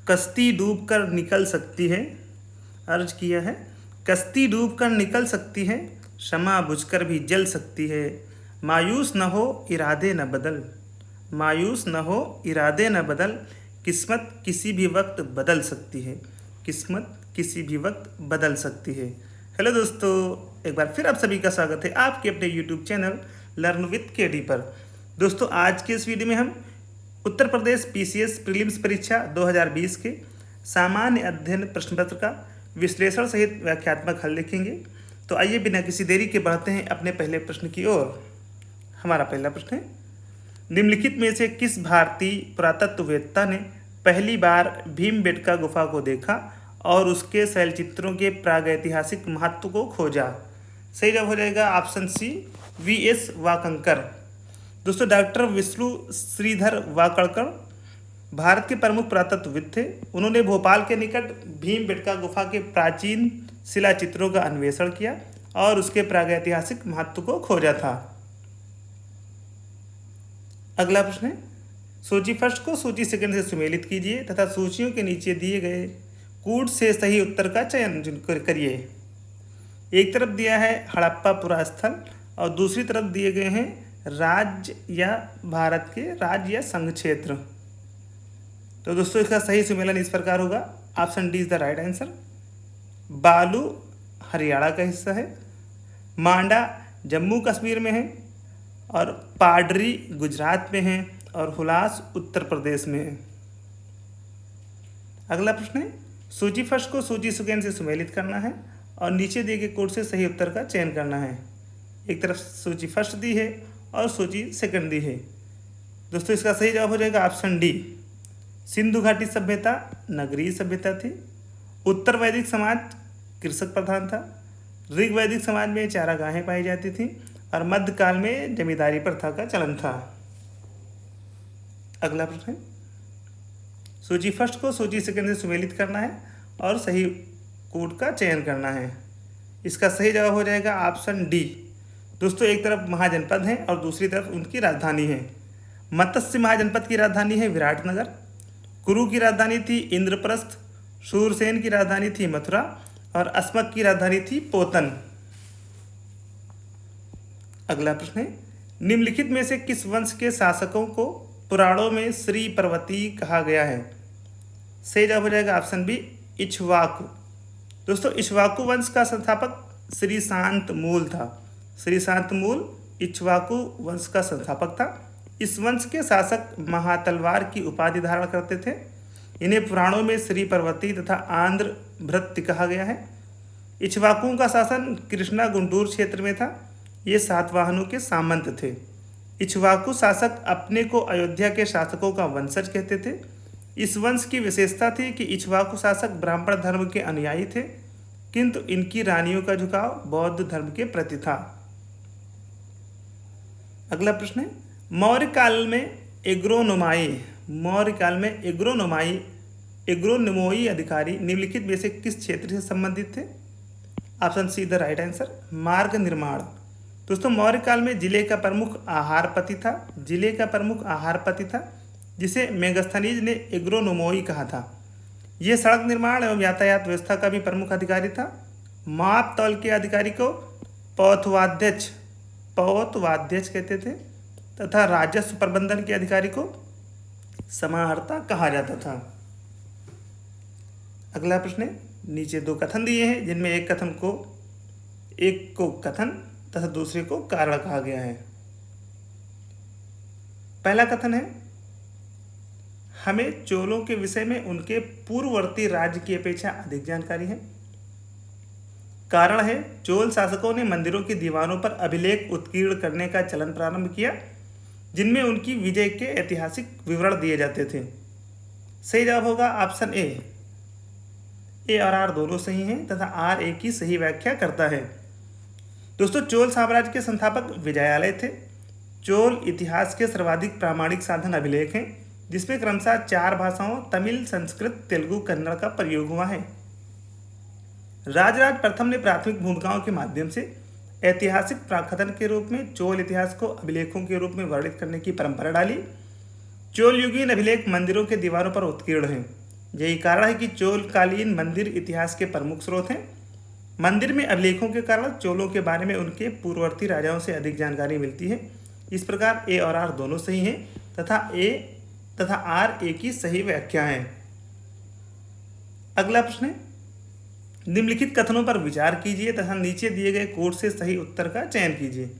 कश्ती डूब कर निकल सकती है, अर्ज किया है। कश्ती डूब कर निकल सकती है, शमा बुझकर भी जल सकती है। मायूस न हो इरादे न बदल, मायूस न हो इरादे न बदल, किस्मत किसी भी वक्त बदल सकती है, किस्मत किसी भी वक्त बदल सकती है। हेलो दोस्तों, एक बार फिर आप सभी का स्वागत है आपके अपने YouTube channel learn with KD पर। दोस्तों, आज के इस वीडियो में हम उत्तर प्रदेश पीसीएस प्रीलिम्स परीक्षा 2020 के सामान्य अध्ययन प्रश्न पत्र का विश्लेषण सहित व्याख्यात्मक हल लिखेंगे। तो आइए बिना किसी देरी के बढ़ते हैं अपने पहले प्रश्न की ओर। हमारा पहला प्रश्न है, निम्नलिखित में से किस भारतीय पुरातत्ववेत्ता ने पहली बार भीमबेटका गुफा को देखा और उसके शैलचित्रों के प्रागैतिहासिक महत्व को खोजा? सही जवाब हो जाएगा ऑप्शन सी, वीएस वाकणकर। दोस्तों, डॉक्टर विष्णु श्रीधर वाकणकर भारत के प्रमुख पुरातत्वविद थे। उन्होंने भोपाल के निकट भीमबेटका गुफा के प्राचीन शिलाचित्रों का अन्वेषण किया और उसके प्रागैतिहासिक महत्व को खोजा था। अगला प्रश्न है, सूची फर्स्ट को सूची सेकंड से सुमेलित कीजिए तथा सूचियों के नीचे दिए गए कूट से सही उत्तर का चयन करिए। एक तरफ दिया है हड़प्पा पुरा स्थल और दूसरी तरफ दिए गए हैं राज्य या भारत के राज्य या संघ क्षेत्र। तो दोस्तों, इसका सही सुमेलन इस प्रकार होगा, option D is the right answer. बालू हरियाणा का हिस्सा है, मांडा जम्मू कश्मीर में है और पाडरी गुजरात में है और हुलास उत्तर प्रदेश में है। अगला प्रश्न है, सूची फर्स्ट को सूची सेकंड से सुमेलित करना है और नीचे दिए गए कोड से सही उत्तर का चयन करना है। एक तरफ सूची फर्स्ट दी है और सूची सेकंड दी है। दोस्तों, इसका सही जवाब हो जाएगा ऑप्शन डी, सिंधु घाटी सभ्यता नगरीय सभ्यता थी। उत्तर वैदिक समाज कृषक प्रधान था। ऋग वैदिक समाज में चारागाहें पाई जाती थी और मध्यकाल में जमींदारी प्रथा का चलन था। अगला प्रश्न है, सूची फर्स्ट को सूची सेकंड से सुमेलित करना है और सही कोड का चयन करना है। इसका सही जवाब हो जाएगा ऑप्शन डी। दोस्तों, एक तरफ महाजनपद है और दूसरी तरफ उनकी राजधानी है। मत्स्य महाजनपद की राजधानी है विराटनगर, कुरु की राजधानी थी इंद्रप्रस्थ, शूरसेन की राजधानी थी मथुरा और अस्मक की राजधानी थी पोतन। अगला प्रश्न है, निम्नलिखित में से किस वंश के शासकों को पुराणों में श्री पर्वती कहा गया है? सही जवाब हो जाएगा ऑप्शन बी, इक्ष्वाकु। दोस्तों, इक्ष्वाकु वंश का संस्थापक श्री शांतमूल था। श्री शांतमूल इक्ष्वाकु वंश का संस्थापक था। इस वंश के शासक महातलवार की उपाधि धारण करते थे। इन्हें पुराणों में श्री पर्वती तथा आंध्र भृत्य कहा गया है। इक्ष्वाकुओं का शासन कृष्णा गुंटूर क्षेत्र में था। ये सातवाहनों के सामंत थे। इक्ष्वाकु शासक अपने को अयोध्या के शासकों का वंशज कहते थे। इस वंश की विशेषता थी कि इक्ष्वाकु शासक ब्राह्मण धर्म के अनुयायी थे, किंतु इनकी रानियों का झुकाव बौद्ध धर्म के प्रति था। अगला प्रश्न है, मौर्य काल में एग्रोनोमाई अधिकारी निम्नलिखित में से किस क्षेत्र से संबंधित थे? Option see the right answer, मार्ग निर्माण। दोस्तों, मौर्य काल में जिले का प्रमुख आहारपति था जिसे मेगास्थनीज ने एग्रोनोमोई कहा था। यह सड़क निर्माण एवं यातायात व्यवस्था का भी प्रमुख अधिकारी था। माप तौल के अधिकारी को पौतवाध्यक्ष कहते थे तथा राजस्व प्रबंधन के अधिकारी को समाहर्ता कहा जाता था। अगला प्रश्न है, नीचे दो कथन दिए हैं जिनमें एक को कथन तथा दूसरे को कारण कहा गया है। पहला कथन है, हमें चोलों के विषय में उनके पूर्ववर्ती राज्य की अपेक्षा अधिक जानकारी है। कारण है, चोल शासकों ने मंदिरों की दीवारों पर अभिलेख उत्कीर्ण करने का चलन प्रारंभ किया जिनमें उनकी विजय के ऐतिहासिक विवरण दिए जाते थे। सही जवाब होगा ऑप्शन ए और आर दोनों सही हैं तथा आर ए की सही व्याख्या करता है। दोस्तों, चोल साम्राज्य के संस्थापक विजयालय थे। चोल इतिहास के सर्वाधिक प्रामाणिक साधन अभिलेख हैं जिसमें क्रमशः 4 भाषाओं तमिल, संस्कृत, तेलुगु, कन्नड़ का प्रयोग हुआ है। राजराज प्रथम ने प्राथमिक भूमिकाओं के माध्यम से ऐतिहासिक प्राकथन के रूप में चोल इतिहास को अभिलेखों के रूप में वर्णित करने की परंपरा डाली। चोल युगीन अभिलेख मंदिरों के दीवारों पर उत्कीर्ण हैं। यही कारण है कि चोलकालीन मंदिर इतिहास के प्रमुख स्रोत हैं। मंदिर में अभिलेखों के कारण चोलों के बारे में उनके पूर्ववर्ती राजाओं से अधिक जानकारी मिलती है। इस प्रकार ए और आर दोनों सही हैं तथा आर ए की सही व्याख्या है। अगला प्रश्न है, निम्नलिखित कथनों पर विचार कीजिए तथा नीचे दिए गए कोड से सही उत्तर का चयन कीजिए।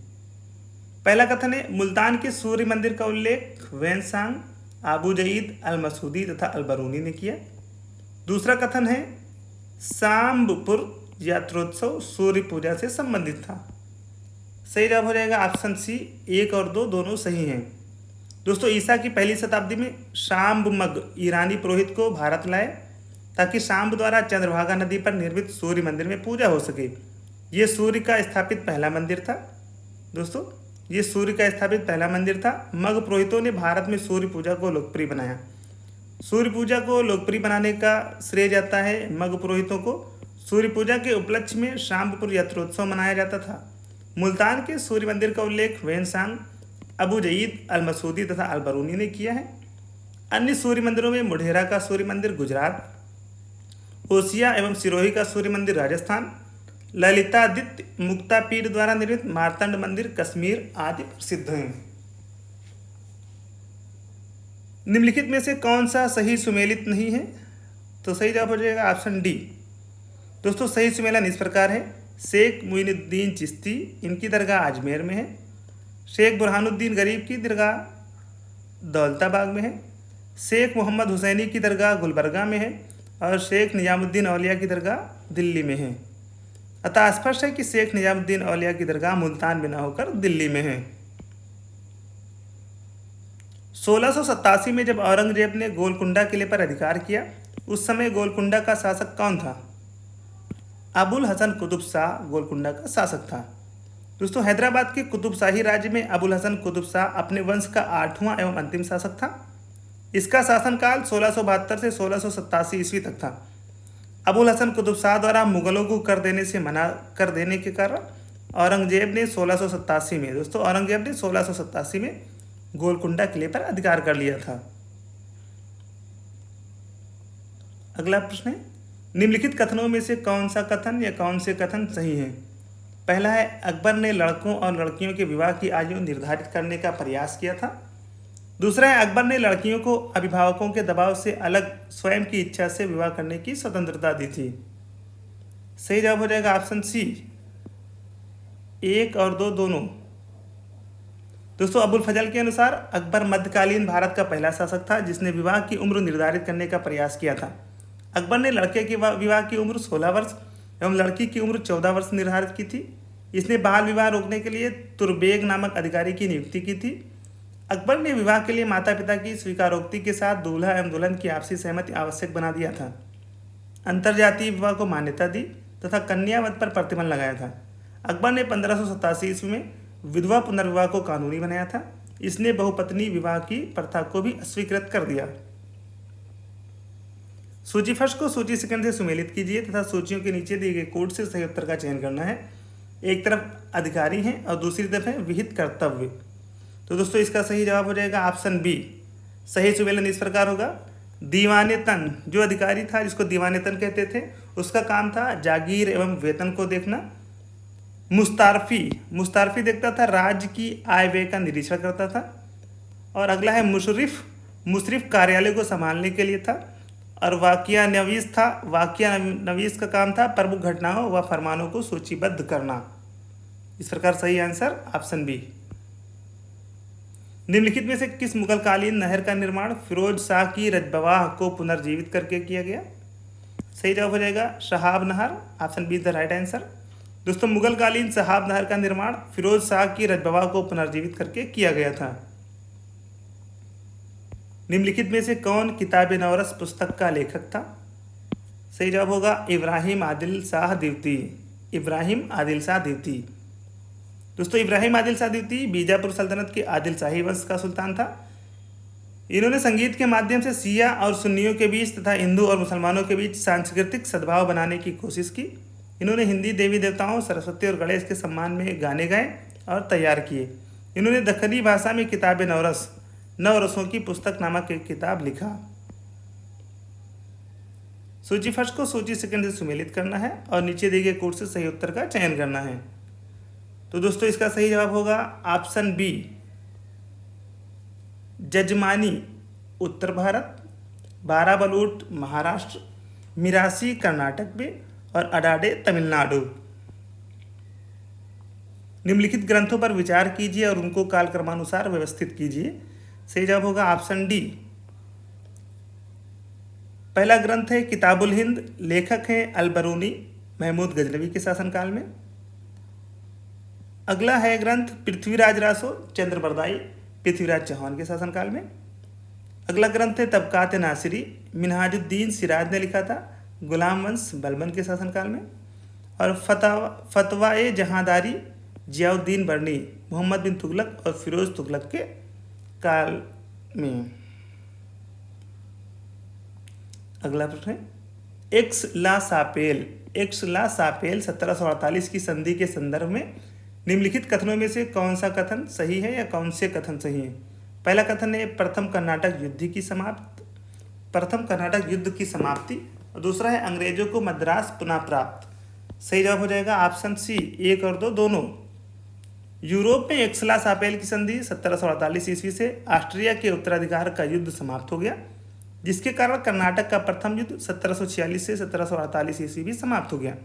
पहला कथन है, मुल्तान के सूर्य मंदिर का उल्लेख वैनसांग, अबू जईद अल मसूदी तथा अल बरूनी ने किया। दूसरा कथन है, सांबपुर यात्रोत्सव सूर्य पूजा से संबंधित था। सही जवाब हो जाएगा ऑप्शन सी, 1 और 2 दोनों सही हैं। दोस्तों, ईसा की पहली शताब्दी में शाम्बमग ईरानी पुरोहित को भारत लाए ताकि शाम्ब द्वारा चंद्रभागा नदी पर निर्मित सूर्य मंदिर में पूजा हो सके। ये सूर्य का स्थापित पहला मंदिर था। दोस्तों, ये सूर्य का स्थापित पहला मंदिर था। मग पुरोहितों ने भारत में सूर्य पूजा को लोकप्रिय बनाया। सूर्य पूजा को लोकप्रिय बनाने का श्रेय जाता है मग पुरोहितों को। सूर्य पूजा के उपलक्ष्य में शाम्बपुर यात्रोत्सव मनाया जाता था। मुल्तान के सूर्य मंदिर का उल्लेख वैनसांग, अबू जईद अल मसूदी तथा अल बरूनी ने किया है। अन्य सूर्य मंदिरों में मुढेरा का सूर्य मंदिर गुजरात, ओसिया एवं सिरोही का सूर्य मंदिर राजस्थान, ललितादित्य मुक्तापीठ द्वारा निर्मित मार्तंड मंदिर कश्मीर आदि प्रसिद्ध हैं। निम्नलिखित में से कौन सा सही सुमेलित नहीं है? तो सही जवाब हो जाएगा ऑप्शन डी। दोस्तों, सही सुमेलन इस प्रकार है, शेख मुइनुद्दीन चिश्ती, इनकी दरगाह अजमेर में है। शेख बुरहानुद्दीन गरीब की दरगाह दौलताबाग में है। शेख मोहम्मद हुसैनी की दरगाह गुलबर्गा में है और शेख निजामुद्दीन औलिया की दरगाह दिल्ली में है। अतः स्पष्ट है कि शेख निजामुद्दीन औलिया की दरगाह मुल्तान में न होकर दिल्ली में है। 1687 में जब औरंगजेब ने गोलकुंडा किले पर अधिकार किया, उस समय गोलकुंडा का शासक कौन था? अबुल हसन कुतुब शाह गोलकुंडा का शासक था। दोस्तों, हैदराबाद के कुतुबशाही राज्य में अबुल हसन कुतुब शाह अपने वंश का 8वां एवं अंतिम शासक था। इसका शासनकाल 1672 से 1687 ईस्वी तक था। अबुल हसन कुतुब शाह द्वारा मुगलों को कर देने से मना कर देने के कारण औरंगजेब ने 1687 में गोलकुंडा किले पर अधिकार कर लिया था। अगला प्रश्न है, निम्नलिखित कथनों में से कौन सा कथन या कौन से कथन सही हैं? पहला है, अकबर ने लड़कों और लड़कियों के विवाह की आयु निर्धारित करने का प्रयास किया था। दूसरा है, अकबर ने लड़कियों को अभिभावकों के दबाव से अलग स्वयं की इच्छा से विवाह करने की स्वतंत्रता दी थी। सही जवाब हो जाएगा ऑप्शन सी, 1 और 2 दोनों। दोस्तों, अबुल फजल के अनुसार अकबर मध्यकालीन भारत का पहला शासक था जिसने विवाह की उम्र निर्धारित करने का प्रयास किया था। अकबर ने लड़के के विवाह की उम्र 16 वर्ष एवं लड़की की उम्र 14 वर्ष निर्धारित की थी। इसने बाल विवाह रोकने के लिए तुरबेग नामक अधिकारी की नियुक्ति की थी। अकबर ने विवाह के लिए माता पिता की स्वीकारोक्ति के साथ दूल्हा एवं दुल्हन की आपसी सहमति आवश्यक बना दिया था। अंतरजातीय विवाह को मान्यता दी तथा कन्यावध पर प्रतिबंध लगाया था। अकबर ने 1587 ईस्वी में विधवा पुनर्विवाह को कानूनी बनाया था। इसने बहुपत्नी विवाह की प्रथा को भी अस्वीकृत कर दिया। सूची फर्स्ट को सूची सेकंड से सुमेलित कीजिए तथा सूचियों के नीचे दिए गए कोड से सही उत्तर का चयन करना है। एक तरफ अधिकारी हैं और दूसरी तरफ है विहित कर्तव्य। तो दोस्तों, इसका सही जवाब हो जाएगा ऑप्शन बी। सही सुमेलन इस प्रकार होगा, दीवाने तन, जो अधिकारी था जिसको दीवाने तन कहते थे, उसका काम था जागीर एवं वेतन को देखना। मुस्तारफी देखता था राज्य की आय व्यय का निरीक्षण करता था। और अगला है मुशरिफ कार्यालय को संभालने के लिए था। और वाकिया नवीस का काम था प्रमुख घटनाओं व फरमानों को सूचीबद्ध करना। इस प्रकार सही आंसर ऑप्शन बी। निम्नलिखित में से किस मुगलकालीन नहर का निर्माण फिरोज शाह की रजबवाह को पुनर्जीवित करके किया गया? सही जवाब हो जाएगा शहाब नहर, option B the right answer. दोस्तों, मुगलकालीन शहाब नहर का निर्माण फिरोज शाह की रजबवाह को पुनर्जीवित करके किया गया था। निम्नलिखित में से कौन किताब नवरस पुस्तक का लेखक था? सही जवाब होगा इब्राहिम आदिल शाह द्वितीय। दोस्तों, इब्राहिम आदिल शाह द्वितीय बीजापुर सल्तनत के आदिल शाही वंश का सुल्तान था। इन्होंने संगीत के माध्यम से शिया और सुन्नियों के बीच तथा हिंदू और मुसलमानों के बीच सांस्कृतिक सद्भाव बनाने की कोशिश की। इन्होंने हिंदी देवी देवताओं सरस्वती और गणेश के सम्मान में गाने गाए और तैयार किए। इन्होंने दक्खनी भाषा में किताब नवरसों की पुस्तक नामक एक किताब लिखा। सूची फर्स्ट को सूची सेकंड से सुमेलित करना है और नीचे दिए गए कोड से सही उत्तर का चयन करना है। तो दोस्तों इसका सही जवाब होगा ऑप्शन बी, जजमानी उत्तर भारत, बाराबलूट महाराष्ट्र, मिरासी कर्नाटक में और अडाडे तमिलनाडु। निम्नलिखित ग्रंथों पर विचार कीजिए और उनको कालक्रमानुसार व्यवस्थित कीजिए। सही जवाब होगा ऑप्शन डी। पहला ग्रंथ है किताबुल हिंद, लेखक हैं अलबरूनी, महमूद गजनवी के शासनकाल में। अगला है ग्रंथ पृथ्वीराज रासो, चंद्रबरदाई, पृथ्वीराज चौहान के शासनकाल में। अगला ग्रंथ है तबकात नासिरी, मिनहाजुद्दीन सिराज ने लिखा था, गुलाम वंश बलबन के शासनकाल में। और फतवा जहांदारी, जियाउद्दीन बर्नी, मोहम्मद बिन तुगलक और फिरोज तुगलक के काल में। अगला प्रश्न है एक्स ला सापेल। एक्स ला सापेल 1748 की संधि के संदर्भ में निम्नलिखित कथनों में से कौन सा कथन सही है या कौन से कथन सही है। पहला कथन है प्रथम कर्नाटक युद्ध की समाप्ति और दूसरा है अंग्रेजों को मद्रास पुनः प्राप्त। सही जवाब हो जाएगा ऑप्शन सी, 1 और 2 दोनों। यूरोप में एक्सला सापेल की संधि 1748 ईस्वी से ऑस्ट्रिया के उत्तराधिकार का युद्ध समाप्त हो गया, जिसके कारण कर्नाटक का प्रथम युद्ध 1746 से 1748 ईस्वी भी समाप्त हो गया।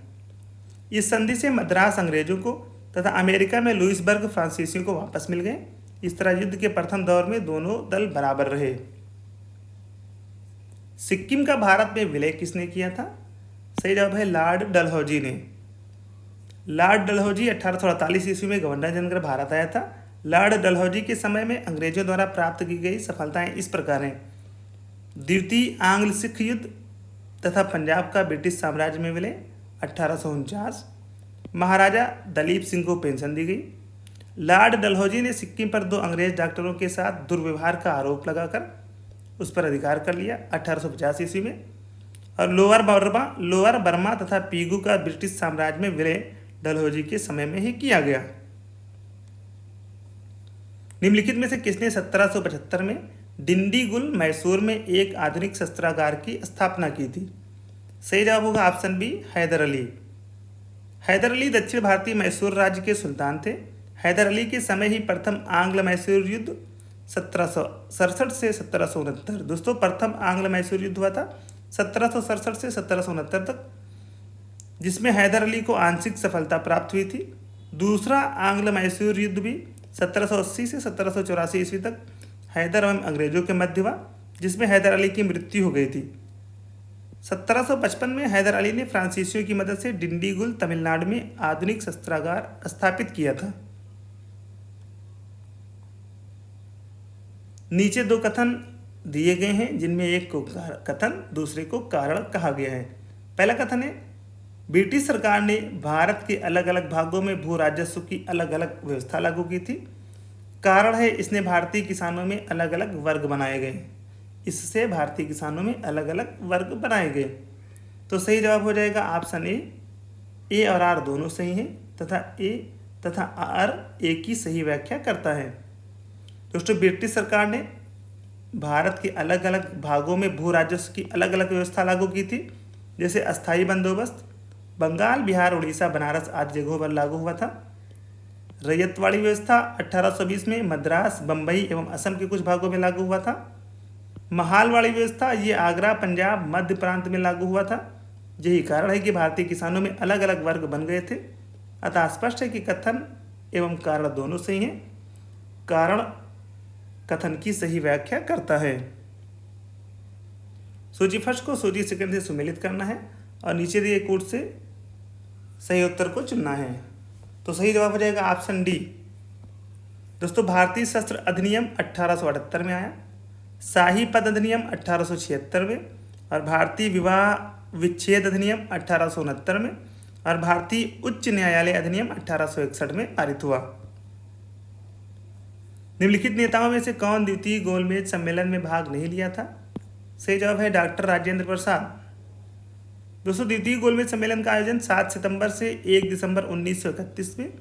इस संधि से मद्रास अंग्रेजों को तथा अमेरिका में लुइसबर्ग फ्रांसीसियों को वापस मिल गए। इस तरह युद्ध के प्रथम दौर में दोनों दल बराबर रहे। सिक्किम का भारत में विलय किसने किया था। सही जवाब है लॉर्ड डलहौजी ने। लॉर्ड डलहौजी 1848 ईस्वी में गवर्नर जनरल भारत आया था। लॉर्ड डलहौजी के समय में अंग्रेजों द्वारा प्राप्त की गई सफलताएं इस प्रकार हैं। द्वितीय आंग्ल सिख युद्ध तथा पंजाब का ब्रिटिश साम्राज्य में विलय 1849। महाराजा दलीप सिंह को पेंशन दी गई। लॉर्ड डलहौजी ने सिक्किम पर 2 अंग्रेज डॉक्टरों के साथ दुर्व्यवहार का आरोप लगाकर उस पर अधिकार कर लिया 1850 ईस्वी में। और लोअर बर्मा तथा पीगू का ब्रिटिश साम्राज्य में विलय डलहौजी के समय में ही किया गया। निम्नलिखित में से किसने 1775 में डिंडीगुल मैसूर में एक आधुनिक शस्त्रागार की स्थापना की थी। सही जवाब होगा ऑप्शन बी, हैदर अली। हैदर अली दक्षिण भारतीय मैसूर राज्य के सुल्तान थे। हैदर अली के समय ही प्रथम आंग्ल मैसूर युद्ध 1767 से 1769। दोस्तों प्रथम आंग्ल मैसूर युद्ध हुआ था 1767 से 1769 तक, जिसमें हैदर अली को आंशिक सफलता प्राप्त हुई थी। दूसरा आंग्ल मैसूर युद्ध भी 1780 से 1784 ईस्वी तक हैदर एवं अंग्रेजों के मध्य हुआ, जिसमें हैदर अली की मृत्यु हो गई थी। 1755 में हैदर अली ने फ्रांसीसियों की मदद से डिंडीगुल तमिलनाडु में आधुनिक शस्त्रागार स्थापित किया था। नीचे 2 कथन दिए गए हैं, जिनमें एक को कथन दूसरे को कारण कहा गया है। पहला कथन है ब्रिटिश सरकार ने भारत के अलग अलग भागों में भू राजस्व की अलग अलग व्यवस्था लागू की थी। कारण है इसने भारतीय किसानों में अलग अलग वर्ग बनाए गए। इससे भारतीय किसानों में अलग अलग वर्ग बनाए गए। तो सही जवाब हो जाएगा ऑप्शन ए और आर दोनों सही हैं तथा ए तथा आर ए की सही व्याख्या करता है। दोस्तों ब्रिटिश सरकार ने भारत के अलग अलग भागों में भू राजस्व की अलग अलग व्यवस्था लागू की थी, जैसे अस्थायी बंदोबस्त बंगाल, बिहार, उड़ीसा, बनारस आदि जगहों पर लागू हुआ था। रैयतवाड़ी व्यवस्था 1820 में मद्रास, बम्बई एवं असम के कुछ भागों में लागू हुआ था। महालवाड़ी व्यवस्था ये आगरा, पंजाब, मध्य प्रांत में लागू हुआ था। यही कारण है कि भारतीय किसानों में अलग अलग वर्ग बन गए थे। अतः स्पष्ट है कि कथन एवं कारण दोनों सही हैं। कारण कथन की सही व्याख्या करता है। सूची फर्स्ट को सूची सेकंड से सुमेलित करना है और नीचे दिए कोड से सही उत्तर को चुनना है। तो सही जवाब हो जाएगा ऑप्शन डी। दोस्तों भारतीय शस्त्र अधिनियम 1878 में आया, शाही पद अधिनियम 1876 में और भारतीय विवाह विच्छेद अधिनियम 1869 में और भारतीय उच्च न्यायालय अधिनियम 1861 में पारित हुआ। निम्नलिखित नेताओं में से कौन द्वितीय गोलमेज सम्मेलन में भाग नहीं लिया था। सही जवाब है डॉक्टर राजेंद्र प्रसाद। दोस्तों द्वितीय गोलमेज सम्मेलन का आयोजन 7 सितंबर से 1 दिसंबर 1931 में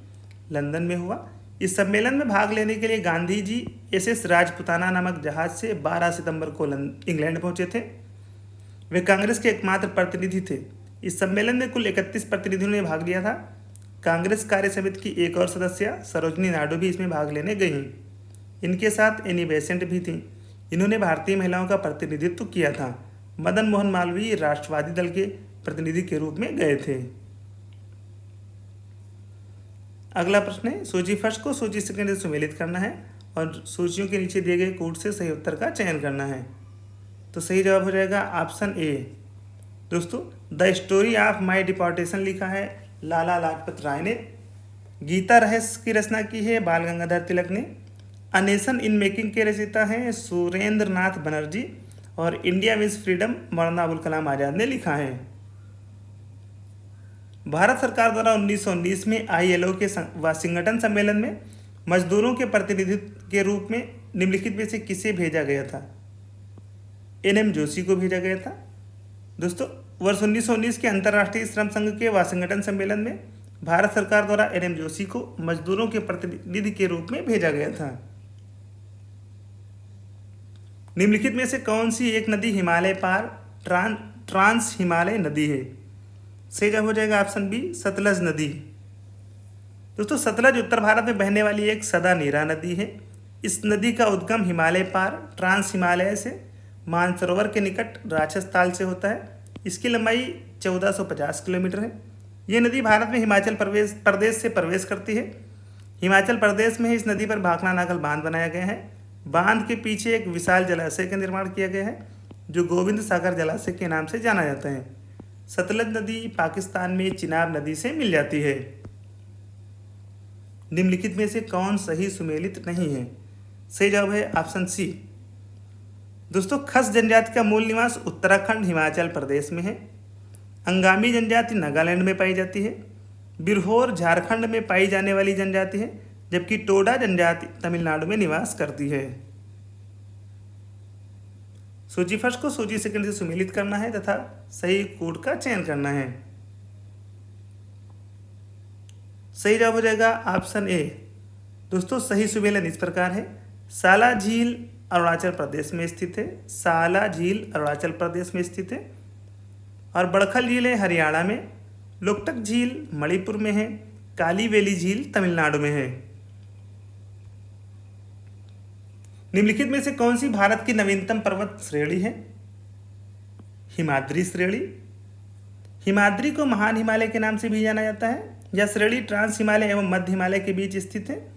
लंदन में हुआ। इस सम्मेलन में भाग लेने के लिए गांधी जी एसएस राजपुताना नामक जहाज से 12 सितंबर को इंग्लैंड पहुंचे थे। वे कांग्रेस के एकमात्र प्रतिनिधि थे। इस सम्मेलन में कुल 31 प्रतिनिधियों ने भाग लिया था। कांग्रेस कार्य समिति की एक और सदस्य सरोजनी नायडू भी इसमें भाग लेने गई। इनके साथ एनी बेसेंट भी थी। इन्होंने भारतीय महिलाओं का प्रतिनिधित्व किया था। मदन मोहन मालवीय राष्ट्रवादी दल के प्रतिनिधि के रूप में गए थे। अगला प्रश्न है, सूची फर्स्ट को सूची सेकंड से सुमेलित करना है और सूचियों के नीचे दिए गए कोड से सही उत्तर का चयन करना है। तो सही जवाब हो जाएगा ऑप्शन ए। दोस्तों, the story of my deportation लिखा है लाला लाजपत राय ने। गीता रहस्य की रचना की है बाल गंगाधर तिलक ने। अ नेशन इन मेकिंग के रचयिता हैं सुरेंद्र नाथ बनर्जी और India means freedom Maulana Abul Kalam Azad ने लिखा है। भारत सरकार द्वारा 1919 में ILO के वाशिंगटन सम्मेलन में मजदूरों के प्रतिनिधित्व के रूप में निम्नलिखित में से किसे भेजा गया था? NM जोशी को भेजा गया था। दोस्तों, वर्ष 1919 के अंतर्राष्ट्रीय श्रम संघ के वाशिंगटन सम्मेलन में भारत सरकार द्वारा NM जोशी को मजदूरों के प्रतिनिधि के रूप में भेजा गया था। निम्नलिखित में से कौन सी एक नदी हिमालय पार ट्रांस हिमालय नदी है? सही जवाब हो जाएगा ऑप्शन बी, सतलज नदी। दोस्तों, सतलज उत्तर भारत में बहने वाली एक सदा नीरा नदी है। इस नदी का उद्गम हिमालय पार ट्रांस हिमालय से मानसरोवर के निकट राजस्थान से होता है। इसकी लंबाई 1450 किलोमीटर है। ये नदी भारत में हिमाचल प्रदेश से प्रवेश करती है। हिमाचल प्रदेश में ही इस नदी पर भाखड़ा नागल बांध बनाया गया है। बांध के पीछे एक विशाल जलाशय का निर्माण किया गया है जो गोविंद सागर जलाशय के नाम से जाना जाता है। सतलज नदी पाकिस्तान में चिनाब नदी से मिल जाती है। निम्नलिखित में से कौन सही सुमेलित नहीं है? सही जवाब है ऑप्शन सी। दोस्तों, खस जनजाति का मूल निवास उत्तराखंड हिमाचल प्रदेश में है। अंगामी जनजाति नागालैंड में पाई जाती है। बिरहोर झारखंड में पाई जाने वाली जनजाति है, जबकि टोडा जनजाति तमिलनाडु में निवास करती है। सूची फर्स्ट को सूची सेकंड से सुमेलित करना है तथा सही कोड का चयन करना है। सही जवाब हो जाएगा ऑप्शन ए। दोस्तों, सही सुमेलन इस प्रकार है। साला झील अरुणाचल प्रदेश में स्थित है। साला झील अरुणाचल प्रदेश में स्थित है। और बड़खल झील है हरियाणा में। लोकटक झील मणिपुर में है। काली वेली झील तमिलनाडु में है। निम्नलिखित में से कौन सी भारत की नवीनतम पर्वत श्रेणी है? हिमाद्री श्रेणी। हिमाद्री को महान हिमालय के नाम से भी जाना जाता है। यह श्रेणी ट्रांस हिमालय एवं मध्य हिमालय के बीच स्थित है।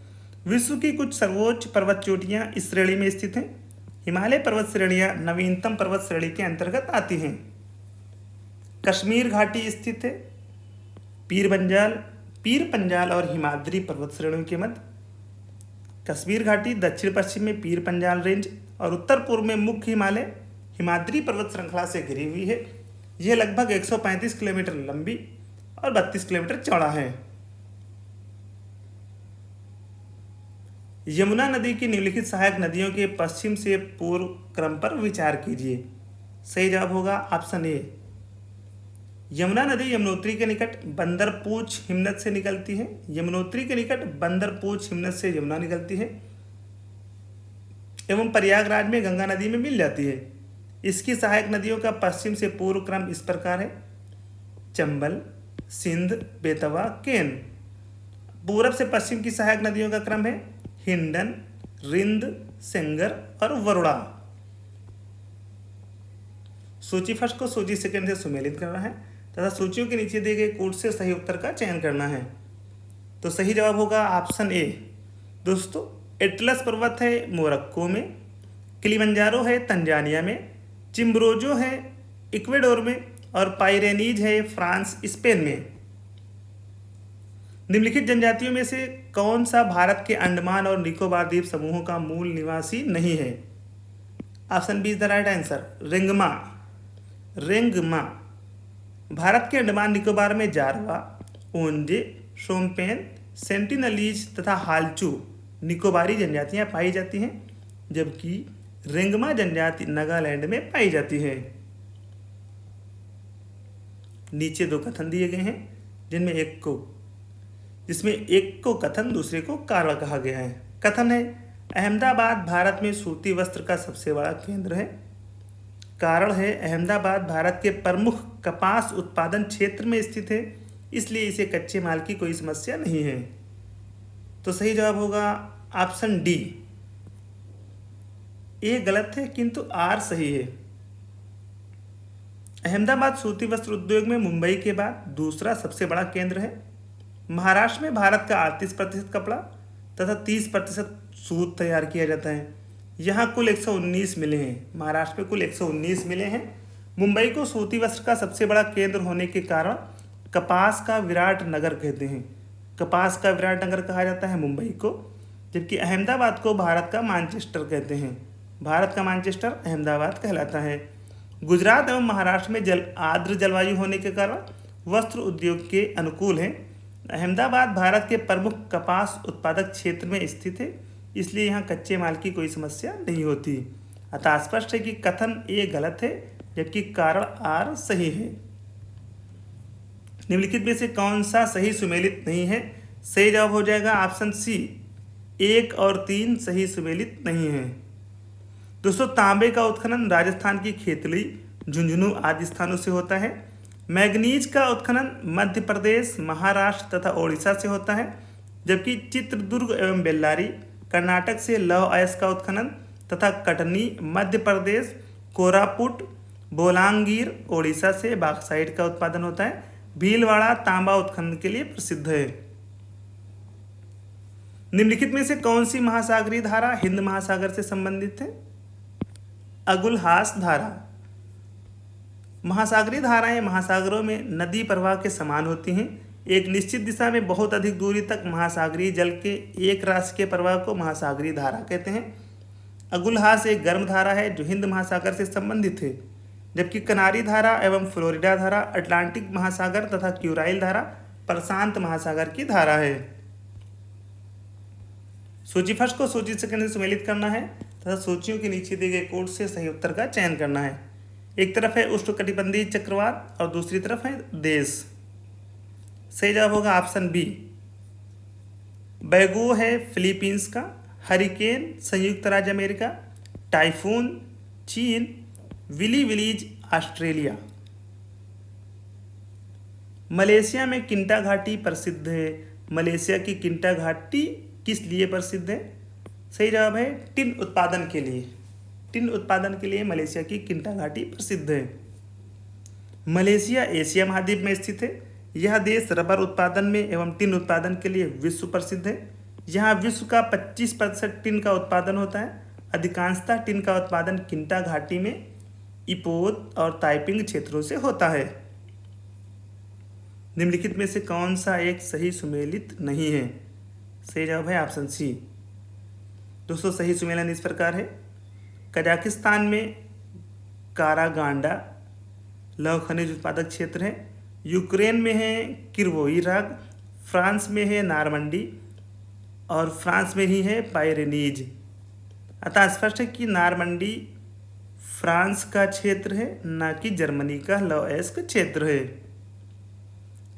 विश्व की कुछ सर्वोच्च पर्वत चोटियां इस श्रेणी में स्थित हैं। हिमालय पर्वत श्रेणियां नवीनतम पर्वत श्रेणी के अंतर्गत आती हैं। कश्मीर घाटी स्थित है। पीर पंजाल और हिमाद्री पर्वत श्रेणियों के मध्य। कश्मीर घाटी दक्षिण पश्चिम में पीर पंजाल रेंज और उत्तर पूर्व में मुख्य हिमालय हिमाद्री पर्वत श्रृंखला से घिरी हुई है। यह लगभग 135 किलोमीटर लंबी और 32 किलोमीटर चौड़ा है। यमुना नदी की निम्नलिखित सहायक नदियों के पश्चिम से पूर्व क्रम पर विचार कीजिए। सही जवाब होगा ऑप्शन ए। यमुना नदी यमुनोत्री के निकट बंदरपूछ हिमनद से निकलती है। यमुनोत्री के निकट बंदरपूछ हिमनद से यमुना निकलती है एवं प्रयागराज में गंगा नदी में मिल जाती है। इसकी सहायक नदियों का पश्चिम से पूर्व क्रम इस प्रकार है: चंबल, सिंध, बेतवा, केन। पूरब से पश्चिम की सहायक नदियों का क्रम है हिंडन, रिंद, सेंगर और वरुणा। सूची फर्स्ट को सूची सेकंड से सुमेलित करना है तथा सूचियों के नीचे दिए गए कोड से सही उत्तर का चयन करना है। तो सही जवाब होगा ऑप्शन ए। दोस्तों, एटलस पर्वत है मोरक्को में। किलिमंजारो है तंजानिया में। चिम्ब्रोजो है इक्वेडोर में और पाइरेनीज है फ्रांस स्पेन में। निम्नलिखित जनजातियों में से कौन सा भारत के अंडमान और निकोबार द्वीप समूहों का मूल निवासी नहीं है? Option B is the right answer. Rengma. Bharat के अंडमान निकोबार में जारवा, ओंजे, शोम्पेन, सेंटिनलीज तथा हालचू निकोबारी जनजातियां पाई जाती हैं, जबकि रेंगमा जनजाति नागालैंड में पाई जाती है। नीचे दो कथन दिए गए हैं जिसमें एक को कथन दूसरे को कार्य कहा गया है। कथन है, अहमदाबाद भारत में सूती वस्त्र का सबसे बड़ा केंद्र है। कारण है अहमदाबाद भारत के प्रमुख कपास उत्पादन क्षेत्र में स्थित है, इसलिए इसे कच्चे माल की कोई समस्या नहीं है। तो सही जवाब होगा ऑप्शन डी। ए गलत है किंतु आर सही है। अहमदाबाद सूती वस्त्र उद्योग में मुंबई के बाद दूसरा सबसे बड़ा केंद्र है। महाराष्ट्र में भारत का 38% कपड़ा तथा 30% सूत तैयार किया जाता है। यहाँ कुल 119 मिले हैं। महाराष्ट्र में कुल 119 मिले हैं। मुंबई को सूती वस्त्र का सबसे बड़ा केंद्र होने के कारण कपास का विराट नगर कहते हैं। कपास का विराट नगर कहा जाता है मुंबई को, जबकि अहमदाबाद को भारत का मैनचेस्टर कहते हैं। भारत का मैनचेस्टर अहमदाबाद कहलाता है। गुजरात एवं महाराष्ट्र में आर्द्र जलवायु होने के कारण वस्त्र उद्योग के अनुकूल है। अहमदाबाद भारत के प्रमुख कपास उत्पादक क्षेत्र में स्थित है, इसलिए यहाँ कच्चे माल की कोई समस्या नहीं होती। अतः स्पष्ट है कि कथन ए गलत है, जबकि कारण आर सही है। निम्नलिखित में से कौन सा सही सुमेलित नहीं है? सही जवाब हो जाएगा ऑप्शन सी। 1 और 3 सही सुमेलित नहीं है। दोस्तों, तांबे का उत्खनन राजस्थान की खेतड़ी, झुंझुनू आदि स्थानों से होता है। मैग्नीज का उत्खनन मध्य प्रदेश, महाराष्ट्र तथा ओडिशा से होता है, जबकि चित्रदुर्ग एवं बेल्लारी कर्नाटक से लौह अयस्क का उत्खनन तथा कटनी मध्य प्रदेश, कोरापुट, बोलांगीर ओडिशा से बॉक्साइट का उत्पादन होता है। भीलवाड़ा तांबा उत्खनन के लिए प्रसिद्ध है। निम्नलिखित में से कौन सी महासागरीय धारा हिंद महासागर से संबंधित है? अगुलहास धारा। महासागरीय धाराएं महासागरों में नदी प्रवाह के समान होती हैं। एक निश्चित दिशा में बहुत अधिक दूरी तक महासागरीय जल के एक राशि के प्रवाह को महासागरीय धारा कहते हैं। अगुलहास एक गर्म धारा है जो हिंद महासागर से संबंधित है, जबकि कनारी धारा एवं फ्लोरिडा धारा अटलांटिक महासागर तथा क्यूराइल धारा प्रशांत महासागर की धारा है। सूची फर्स्ट को सूची सेकंड से सम्मिलित करना है तथा सूचियों के नीचे दिए गए कोड से सही उत्तर का चयन करना है। एक तरफ है उष्णकटिबंधीय चक्रवात और दूसरी तरफ है देश। सही जवाब होगा ऑप्शन बी। बैगो है फिलीपींस का, हरिकेन संयुक्त राज्य अमेरिका, टाइफून चीन, विली विलीज ऑस्ट्रेलिया। मलेशिया में किंटा घाटी प्रसिद्ध है। मलेशिया की किंटा घाटी किस लिए प्रसिद्ध है? सही जवाब है टिन उत्पादन के लिए। टिन उत्पादन के लिए मलेशिया की किंटा घाटी प्रसिद्ध है। मलेशिया एशिया महाद्वीप में स्थित है। यह देश रबर उत्पादन में एवं टिन उत्पादन के लिए विश्व प्रसिद्ध है। यहाँ विश्व का 25% टिन का उत्पादन होता है। अधिकांशतः टिन का उत्पादन किंटा घाटी में इपोत और ताइपिंग क्षेत्रों से होता है। निम्नलिखित में से कौन सा एक सही सुमेलित नहीं है? सही जवाब है ऑप्शन सी। दोस्तों, सही सुमेलन इस प्रकार है। कजाकिस्तान में कारागांडा लौह खनिज उत्पादक क्षेत्र है। यूक्रेन में है किरवोई राग, फ्रांस में है नारमंडी और फ्रांस में ही है पायरेनीज। अतः स्पष्ट है कि नारमंडी फ्रांस का क्षेत्र है, न कि जर्मनी का लौह अयस्क क्षेत्र है।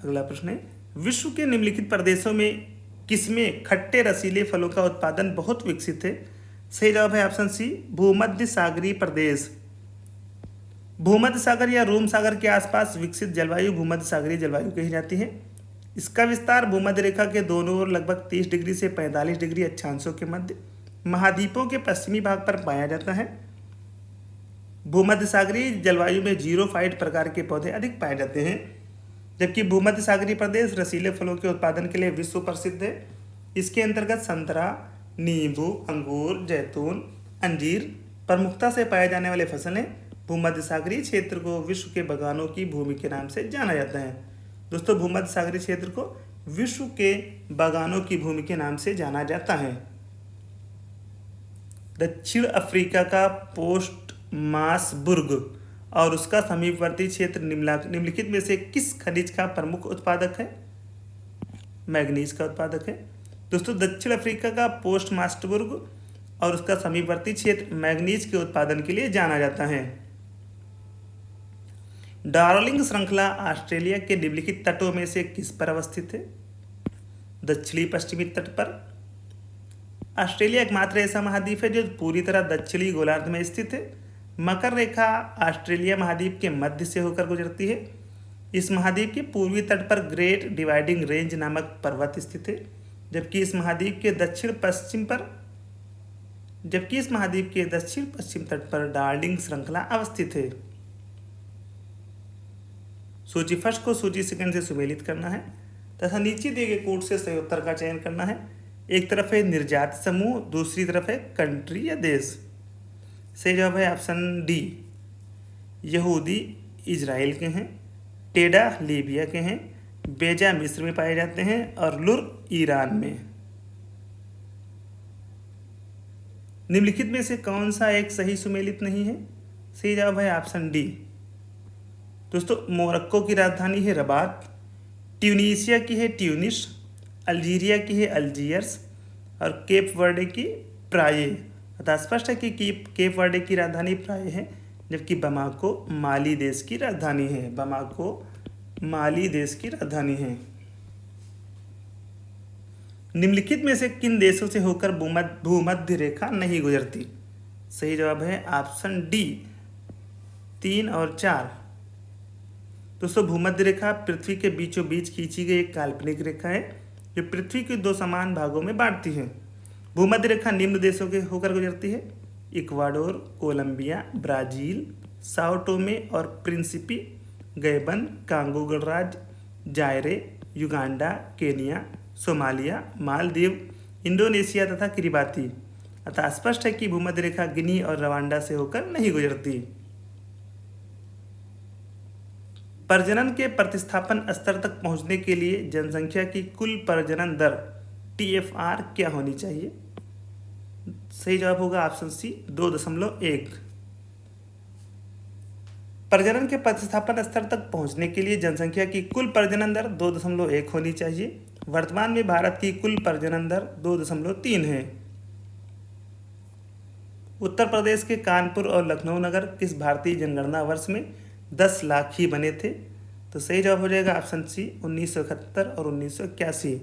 अगला प्रश्न है, विश्व के निम्नलिखित प्रदेशों में किसमें खट्टे रसीले फलों का उत्पादन बहुत विकसित है? सही जवाब है ऑप्शन सी, भूमध्य सागरीय प्रदेश। भूमध्य सागर या रोम सागर के आसपास विकसित जलवायु भूमध्य सागरीय जलवायु कही जाती है। इसका विस्तार भूमध्य रेखा के दोनों ओर लगभग 30 डिग्री से 45 डिग्री अक्षांशों के मध्य महाद्वीपों के पश्चिमी भाग पर पाया जाता है। भूमध्य सागरीय जलवायु में जीरोफाइट प्रकार के पौधे अधिक पाए जाते हैं, जबकि भूमध्य सागरीय प्रदेश रसीले फलों के उत्पादन के लिए विश्व प्रसिद्ध है। इसके अंतर्गत संतरा, नींबू, अंगूर, जैतून, अंजीर प्रमुखता से पाए जाने वाले फसल हैं। भूमध्य सागरीय क्षेत्र को विश्व के बागानों की भूमि के नाम से जाना जाता है। दोस्तों, भूमध्य सागरीय क्षेत्र को विश्व के बागानों की भूमि के नाम से जाना जाता है। दक्षिण अफ्रीका का पोस्टमासबुर्ग और उसका समीपवर्ती क्षेत्र निम्नलिखित में से किस खनिज का प्रमुख उत्पादक है? मैग्नीज का उत्पादक है। दोस्तों, दक्षिण अफ्रीका का पोस्टमास्टबुर्ग और उसका समीपवर्ती क्षेत्र मैग्नीज के उत्पादन के लिए जाना जाता है। डार्लिंग श्रृंखला ऑस्ट्रेलिया के निम्नलिखित तटों में से किस पर अवस्थित है? दक्षिणी पश्चिमी तट पर। ऑस्ट्रेलिया एकमात्र ऐसा महाद्वीप है जो पूरी तरह दक्षिणी गोलार्ध में स्थित है। मकर रेखा ऑस्ट्रेलिया महाद्वीप के मध्य से होकर गुजरती है। इस महाद्वीप के पूर्वी तट पर ग्रेट डिवाइडिंग रेंज नामक पर्वत स्थित है, जबकि इस महाद्वीप के दक्षिण पश्चिम तट पर डार्लिंग श्रृंखला अवस्थित है। सूची फर्स्ट को सूची सेकंड से सुमेलित करना है तथा नीचे दिए गए कोड से सही उत्तर का चयन करना है। एक तरफ है निर्जात समूह, दूसरी तरफ है कंट्री या देश। सही जवाब है ऑप्शन डी। यहूदी इजराइल के हैं, टेडा लीबिया के हैं, बेजा मिस्र में पाए जाते हैं और लुर ईरान में। निम्नलिखित में से कौन सा एक सही सुमेलित नहीं है? सही जवाब है ऑप्शन डी। दोस्तों, मोरक्को की राजधानी है रबात, ट्यूनीशिया की है ट्यूनिस, अल्जीरिया की है अल्जीयर्स और केप वर्डे की प्राये। अतः स्पष्ट है कि केप वर्डे की राजधानी प्राये है, जबकि बमाको माली देश की राजधानी है। बमाको माली देश की राजधानी है। निम्नलिखित में से किन देशों से होकर भूमध्य रेखा नहीं गुजरती? सही जवाब है ऑप्शन डी 3 और 4। दोस्तों, भूमध्य रेखा पृथ्वी के बीचों बीच खींची गई एक काल्पनिक रेखा है जो पृथ्वी के 2 समान भागों में बांटती है। भूमध्य रेखा निम्न देशों के होकर गुजरती है: Ecuador, Colombia, Brazil, Sao Tome और प्रिंसिपी, गैबन, कांगो गणराज्य, Zaire, Uganda, Kenya, Somalia, Maldives, Indonesia तथा किरिबाती। अतः स्पष्ट है कि भूमध्य रेखा गिनी और रवांडा से होकर नहीं गुजरती। प्रजनन के प्रतिस्थापन स्तर तक पहुंचने के लिए जनसंख्या की कुल प्रजनन दर TFR क्या होनी चाहिए? सही जवाब होगा ऑप्शन सी 2.1। प्रजनन के प्रतिस्थापन स्तर तक पहुंचने के लिए जनसंख्या की कुल प्रजनन दर 2.1 होनी चाहिए। वर्तमान में भारत की कुल प्रजनन दर 2.3 है। उत्तर प्रदेश के कानपुर और लखनऊ नगर किस भारतीय जनगणना वर्ष में 10 लाख ही बने थे? तो सही जवाब हो जाएगा ऑप्शन सी 1971 और 1981।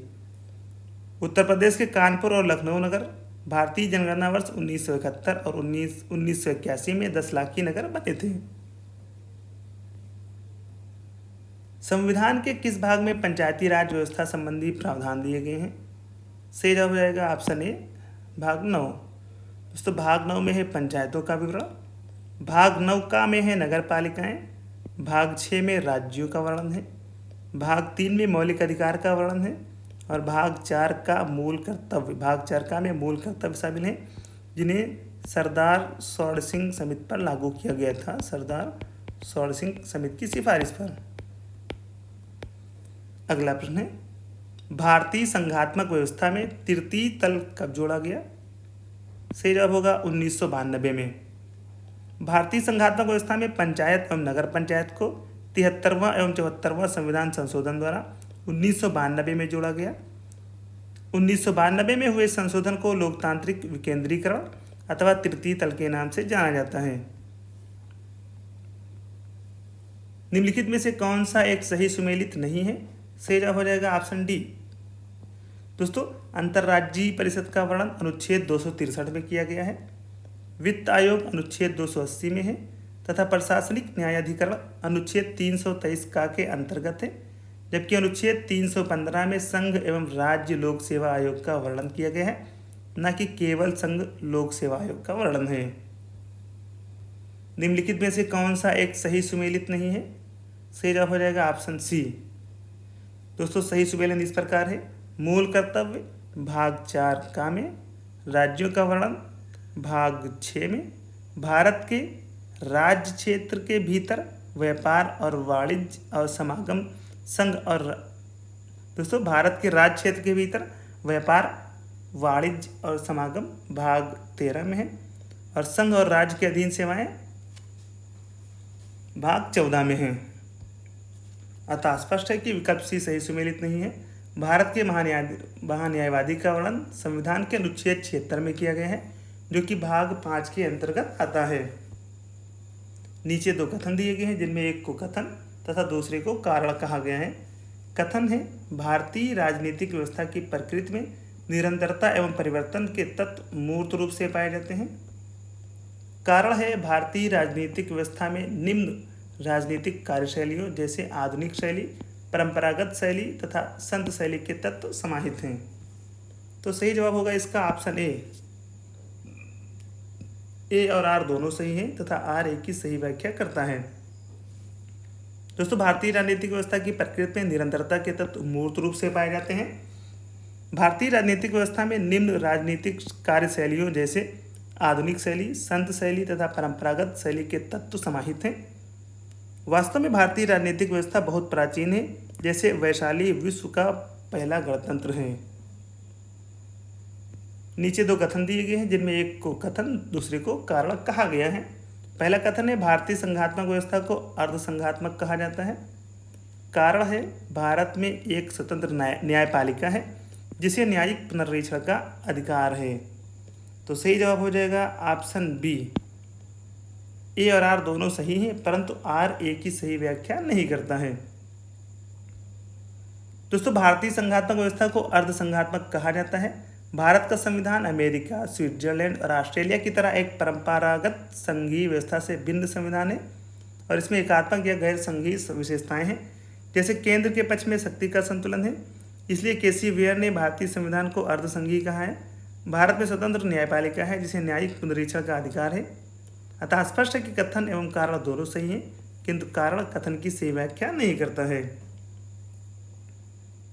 उत्तर प्रदेश के कानपुर और लखनऊ नगर भारतीय जनगणना वर्ष 1971 और 1981 में 10 लाख ही नगर बने थे। संविधान के किस भाग में पंचायती राज व्यवस्था संबंधी प्रावधान दिए गए हैं? सही जवाब हो जाएगा ऑप्शन ए भाग 9। दोस्तों, भाग 9 में है पंचायतों का विवरण, भाग 9 का में है नगर पालिकाएँ, भाग 6 में राज्यों का वर्णन है, भाग 3 में मौलिक अधिकार का वर्णन है और भाग 4 का मूल कर्तव्य। भाग 4 का में मूल कर्तव्य शामिल हैं, जिन्हें सरदार स्वर्ण सिंह समिति पर लागू किया गया था। सरदार स्वर्ण सिंह समिति की सिफारिश पर। अगला प्रश्न है, भारतीय संघात्मक व्यवस्था में तृतीय तल कब जोड़ा गया? सही जवाब होगा 1992 में। भारतीय संघात्मक व्यवस्था में पंचायत एवं नगर पंचायत को 73वां एवं 74वां संविधान संशोधन द्वारा 1992 में जोड़ा गया। 1992 में हुए संशोधन को लोकतांत्रिक विकेंद्रीकरण अथवा तृतीय तल के नाम से जाना जाता है। निम्नलिखित में से कौन सा एक सही सुमेलित नहीं है? सही जवाब हो जाएगा ऑप्शन डी। दोस्तों, अंतर्राज्यीय परिषद का वर्णन अनुच्छेद 263 में किया गया है, वित्त आयोग अनुच्छेद 280 में है तथा प्रशासनिक न्यायाधिकरण अनुच्छेद 323 का के अंतर्गत है, जबकि अनुच्छेद 315 में संघ एवं राज्य लोक सेवा आयोग का वर्णन किया गया है, न कि केवल संघ लोक सेवा आयोग का वर्णन है। निम्नलिखित में से कौन सा एक सही सुमेलित नहीं है? सही जवाब हो जाएगा ऑप्शन सी। दोस्तों, सही सुमेलन इस प्रकार है: मूल कर्तव्य भाग 4 का में, राज्यों का वर्णन भाग 6 में, भारत के राज्य क्षेत्र के भीतर व्यापार और वाणिज्य और समागम संघ और दोस्तों भारत के राज्य क्षेत्र के भीतर व्यापार वाणिज्य और समागम भाग 13 में है और संघ और राज्य के अधीन सेवाएं भाग 14 में हैं। अतः स्पष्ट है कि विकल्प सी सही सुमेलित नहीं है। भारत के महान्यायवादी का वर्णन संविधान के अनुच्छेद 76 में किया गया है, जो कि भाग 5 के अंतर्गत आता है। नीचे 2 कथन दिए गए हैं, जिनमें एक को कथन तथा दूसरे को कारण कहा गया है। कथन है, भारतीय राजनीतिक व्यवस्था की प्रकृति में निरंतरता एवं परिवर्तन के तत्व मूर्त रूप से पाए जाते हैं। कारण है भारतीय राजनीतिक व्यवस्था में निम्न राजनीतिक कार्यशैलियों जैसे आधुनिक शैली, परंपरागत शैली तथा संत शैली के तत्व समाहित हैं। तो सही जवाब होगा इसका ऑप्शन ए और आर दोनों सही हैं तथा आर ए की सही व्याख्या करता है। दोस्तों, भारतीय राजनीतिक व्यवस्था की प्रकृति में निरंतरता के तत्व मूर्त रूप से पाए जाते हैं। भारतीय राजनीतिक व्यवस्था में निम्न राजनीतिक कार्यशैलियों जैसे आधुनिक शैली, संत शैली तथा परंपरागत शैली के तत्व समाहित हैं। वास्तव में भारतीय राजनीतिक व्यवस्था बहुत प्राचीन है, जैसे वैशाली विश्व का पहला गणतंत्र है। नीचे दो कथन दिए गए हैं, जिनमें एक को कथन दूसरे को कारण कहा गया है। पहला कथन है भारतीय संघात्मक व्यवस्था को अर्ध संघात्मक कहा जाता है। कारण है भारत में एक स्वतंत्र न्यायपालिका है जिसे न्यायिक पुनर्निरीक्षण का अधिकार है। तो सही जवाब हो जाएगा ऑप्शन बी। ए और आर दोनों सही हैं, परंतु आर ए की सही व्याख्या नहीं करता है। दोस्तों, भारतीय संघात्मक व्यवस्था को अर्ध संघात्मक कहा जाता है। भारत का संविधान अमेरिका, स्विट्जरलैंड और ऑस्ट्रेलिया की तरह एक परंपरागत संघीय व्यवस्था से भिन्न संविधान है और इसमें एकात्मक या गैर संघीय विशेषताएं हैं, जैसे केंद्र के पक्ष में शक्ति का संतुलन है। इसलिए केसी वेयर ने भारतीय संविधान को अर्ध संघीय कहा है। भारत में स्वतंत्र न्यायपालिका है जिसे न्यायिक पुनरीक्षण का अधिकार है। अतः स्पष्ट है कि कथन एवं कारण दोनों सही हैं, किंतु कारण कथन की सही व्याख्या नहीं करता है।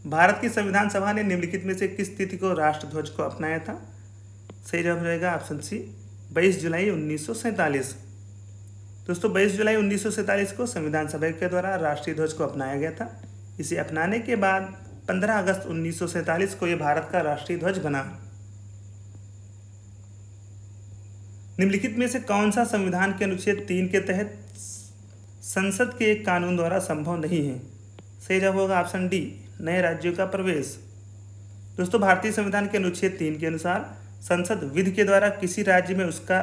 भारत की संविधान सभा ने निम्नलिखित में से किस तिथि को राष्ट्रध्वज को अपनाया था? सही जवाब रहेगा ऑप्शन सी, 22 जुलाई 1947। दोस्तों, 22 जुलाई 1947 को संविधान सभा के द्वारा राष्ट्रीय ध्वज को अपनाया गया था। इसे अपनाने के बाद 15 अगस्त 1947 को यह भारत का राष्ट्रीय ध्वज बना। निम्नलिखित में से कौन सा संविधान के अनुच्छेद 3 के तहत संसद के एक कानून द्वारा संभव नहीं है? सही जवाब होगा ऑप्शन डी, नए राज्यों का प्रवेश। दोस्तों, भारतीय संविधान के अनुच्छेद 3 के अनुसार संसद विधि के द्वारा किसी राज्य में उसका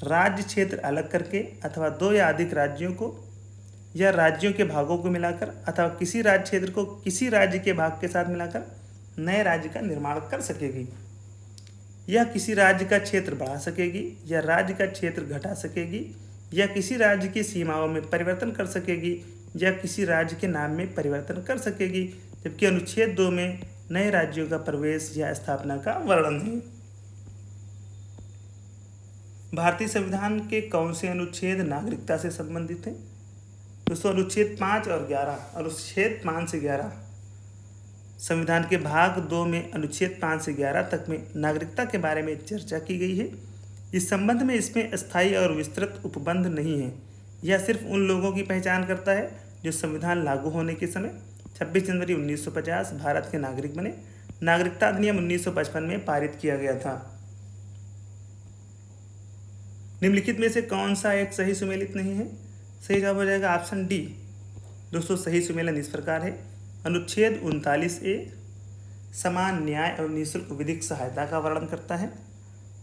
राज्य क्षेत्र अलग करके अथवा 2 या अधिक राज्यों को या राज्यों के भागों को मिलाकर अथवा किसी राज्य क्षेत्र को किसी राज्य के भाग के साथ मिलाकर नए राज्य का निर्माण कर सकेगी। यह किसी राज्य का क्षेत्र बढ़ा सकेगी या राज्य का क्षेत्र घटा सकेगी या किसी राज्य की सीमाओं में परिवर्तन कर सकेगी या किसी राज्य के नाम में परिवर्तन कर सकेगी, जबकि अनुच्छेद 2 में नए राज्यों का प्रवेश या स्थापना का वर्णन है। भारतीय संविधान के कौन से अनुच्छेद नागरिकता से संबंधित हैं? दोस्तों, अनुच्छेद 5 और 11। अनुच्छेद 5 से 11 संविधान के भाग 2 में अनुच्छेद 5 से 11 तक में नागरिकता के बारे में चर्चा की गई है। इस संबंध में इसमें स्थायी और विस्तृत उपबंध नहीं है। यह सिर्फ उन लोगों की पहचान करता है जो संविधान लागू होने के समय 26 जनवरी 1950 भारत के नागरिक बने। नागरिकता अधिनियम 1955 में पारित किया गया था। निम्नलिखित में से कौन सा एक सही सुमेलित नहीं है? सही जवाब हो जाएगा ऑप्शन डी। दोस्तों, सही सुमेलन इस प्रकार है। अनुच्छेद 39A समान न्याय और निःशुल्क विधिक सहायता का वर्णन करता है।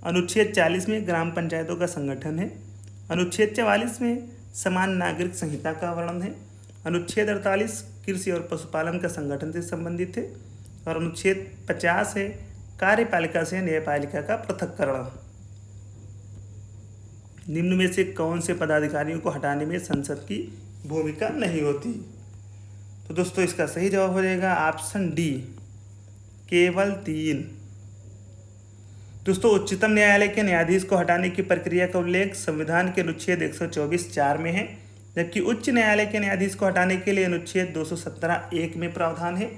अनुच्छेद 40 में ग्राम पंचायतों का संगठन है। अनुच्छेद 44 में समान नागरिक संहिता का वर्णन है। अनुच्छेद 48 कृषि और पशुपालन का संगठन से संबंधित है और अनुच्छेद 50 है कार्यपालिका से न्यायपालिका का पृथक्करण। निम्न में से कौन से पदाधिकारियों को हटाने में संसद की भूमिका नहीं होती? तो दोस्तों, इसका सही जवाब हो जाएगा ऑप्शन डी, केवल 3। दोस्तों, उच्चतम न्यायालय के न्यायाधीश को हटाने की प्रक्रिया का उल्लेख संविधान के अनुच्छेद 124(4) में है, जबकि उच्च न्यायालय के न्यायाधीश को हटाने के लिए अनुच्छेद 217(1) में प्रावधान है।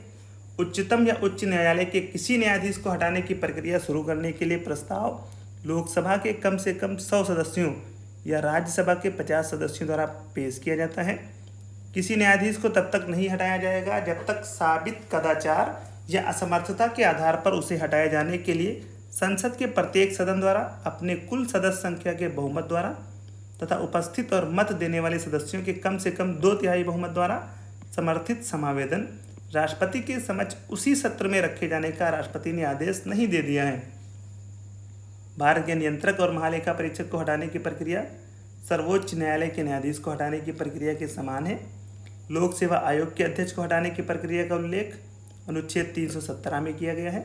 उच्चतम या उच्च न्यायालय के किसी न्यायाधीश को हटाने की प्रक्रिया शुरू करने के लिए प्रस्ताव लोकसभा के कम से कम 100 सदस्यों या राज्यसभा के 50 सदस्यों द्वारा पेश किया जाता है। किसी न्यायाधीश को तब तक नहीं हटाया जाएगा जब तक साबित कदाचार या असमर्थता के आधार पर उसे हटाए जाने के लिए संसद के प्रत्येक सदन द्वारा अपने कुल सदस्य संख्या के बहुमत द्वारा तथा उपस्थित और मत देने वाले सदस्यों के कम से कम 2/3 बहुमत द्वारा समर्थित समावेदन राष्ट्रपति के समक्ष उसी सत्र में रखे जाने का राष्ट्रपति ने आदेश नहीं दे दिया है। भारत के नियंत्रक और महालेखा परीक्षक को हटाने की प्रक्रिया सर्वोच्च न्यायालय के न्यायाधीश को हटाने की प्रक्रिया के समान है। लोक सेवा आयोग के अध्यक्ष को हटाने की प्रक्रिया का उल्लेख अनुच्छेद 317 में किया गया है।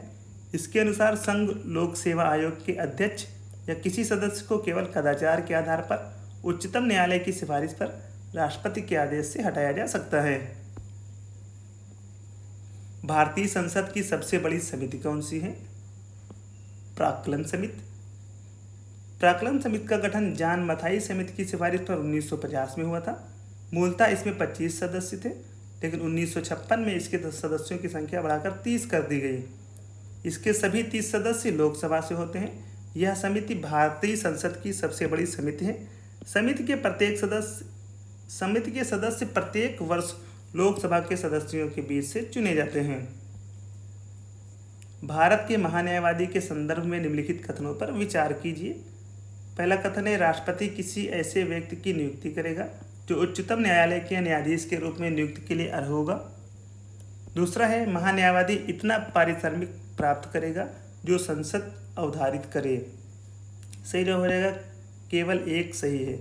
इसके अनुसार संघ लोक सेवा आयोग के अध्यक्ष या किसी सदस्य को केवल कदाचार के आधार पर उच्चतम न्यायालय की सिफारिश पर राष्ट्रपति के आदेश से हटाया जा सकता है। भारतीय संसद की सबसे बड़ी समिति कौन सी है? प्राक्कलन समिति। प्राक्कलन समिति का गठन जॉन मथाई समिति की सिफारिश पर 1950 में हुआ था। मूलतः इसमें 25 सदस्य थे, लेकिन 1956 में इसके सदस्यों की संख्या बढ़ाकर 30 कर दी गई। इसके सभी 30 सदस्य लोकसभा से होते हैं। यह समिति भारतीय संसद की सबसे बड़ी समिति है। समिति के सदस्य प्रत्येक वर्ष लोकसभा के सदस्यों के बीच से चुने जाते हैं। भारत के महान्यायवादी के संदर्भ में निम्नलिखित कथनों पर विचार कीजिए। पहला कथन है, राष्ट्रपति किसी ऐसे व्यक्ति की नियुक्ति करेगा जो उच्चतम न्यायालय के न्यायाधीश के रूप में नियुक्ति के लिए अर्ह होगा। दूसरा है, महान्यायवादी इतना पारिश्रमिक प्राप्त करेगा जो संसद अवधारित करे। सही जवाब हो जाएगा, केवल एक सही है।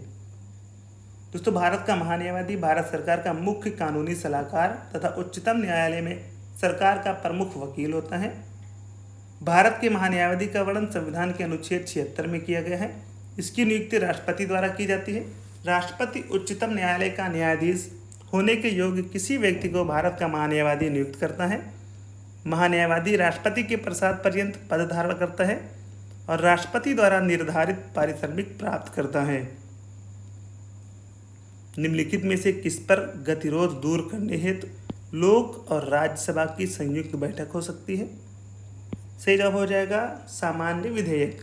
दोस्तों, भारत का महान्यायवादी भारत सरकार का मुख्य कानूनी सलाहकार तथा उच्चतम न्यायालय में सरकार का प्रमुख वकील होता है। भारत के महान्यायवादी का वर्णन संविधान के अनुच्छेद 76 में किया गया है। इसकी नियुक्ति राष्ट्रपति द्वारा की जाती है। राष्ट्रपति उच्चतम न्यायालय का न्यायाधीश होने के योग्य किसी व्यक्ति को भारत का महान्यायवादी नियुक्त करता है। महान्यायवादी राष्ट्रपति के प्रसाद पर्यंत पद धारण करता है और राष्ट्रपति द्वारा निर्धारित पारिश्रमिक प्राप्त करता है। निम्नलिखित में से किस पर गतिरोध दूर करने हेतु लोक और राज्यसभा की संयुक्त बैठक हो सकती है? सही जवाब हो जाएगा सामान्य विधेयक।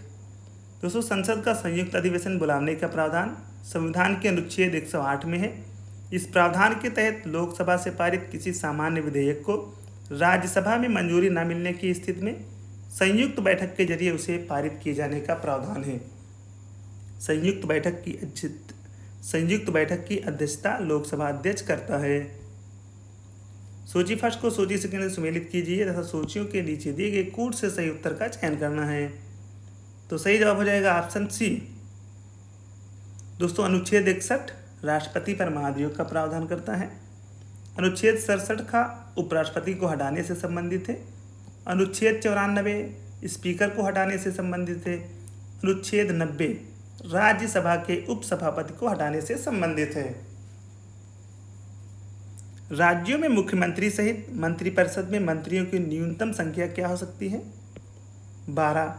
दोस्तों, संसद का संयुक्त अधिवेशन बुलाने का प्रावधान संविधान के अनुच्छेद 108 में है। इस प्रावधान के तहत लोकसभा से पारित किसी सामान्य विधेयक को राज्यसभा में मंजूरी न मिलने की स्थिति में संयुक्त बैठक के जरिए उसे पारित किए जाने का प्रावधान है। संयुक्त बैठक की अध्यक्षता लोकसभा अध्यक्ष करता है। सूची फर्स्ट को सूची सेकंड से सुमेलित कीजिए तथा सूचियों के नीचे दिए गए कूट से सही उत्तर का चयन करना है। तो सही जवाब हो जाएगा ऑप्शन सी। दोस्तों, अनुच्छेद 61 राष्ट्रपति पर महाभियोग का प्रावधान करता है। अनुच्छेद 67 का उपराष्ट्रपति को हटाने से संबंधित है। अनुच्छेद 94 स्पीकर को हटाने से संबंधित है। अनुच्छेद 90 राज्यसभा के उपसभापति को हटाने से संबंधित है। राज्यों में मुख्यमंत्री सहित मंत्रिपरिषद में मंत्रियों की न्यूनतम संख्या क्या हो सकती है? 12।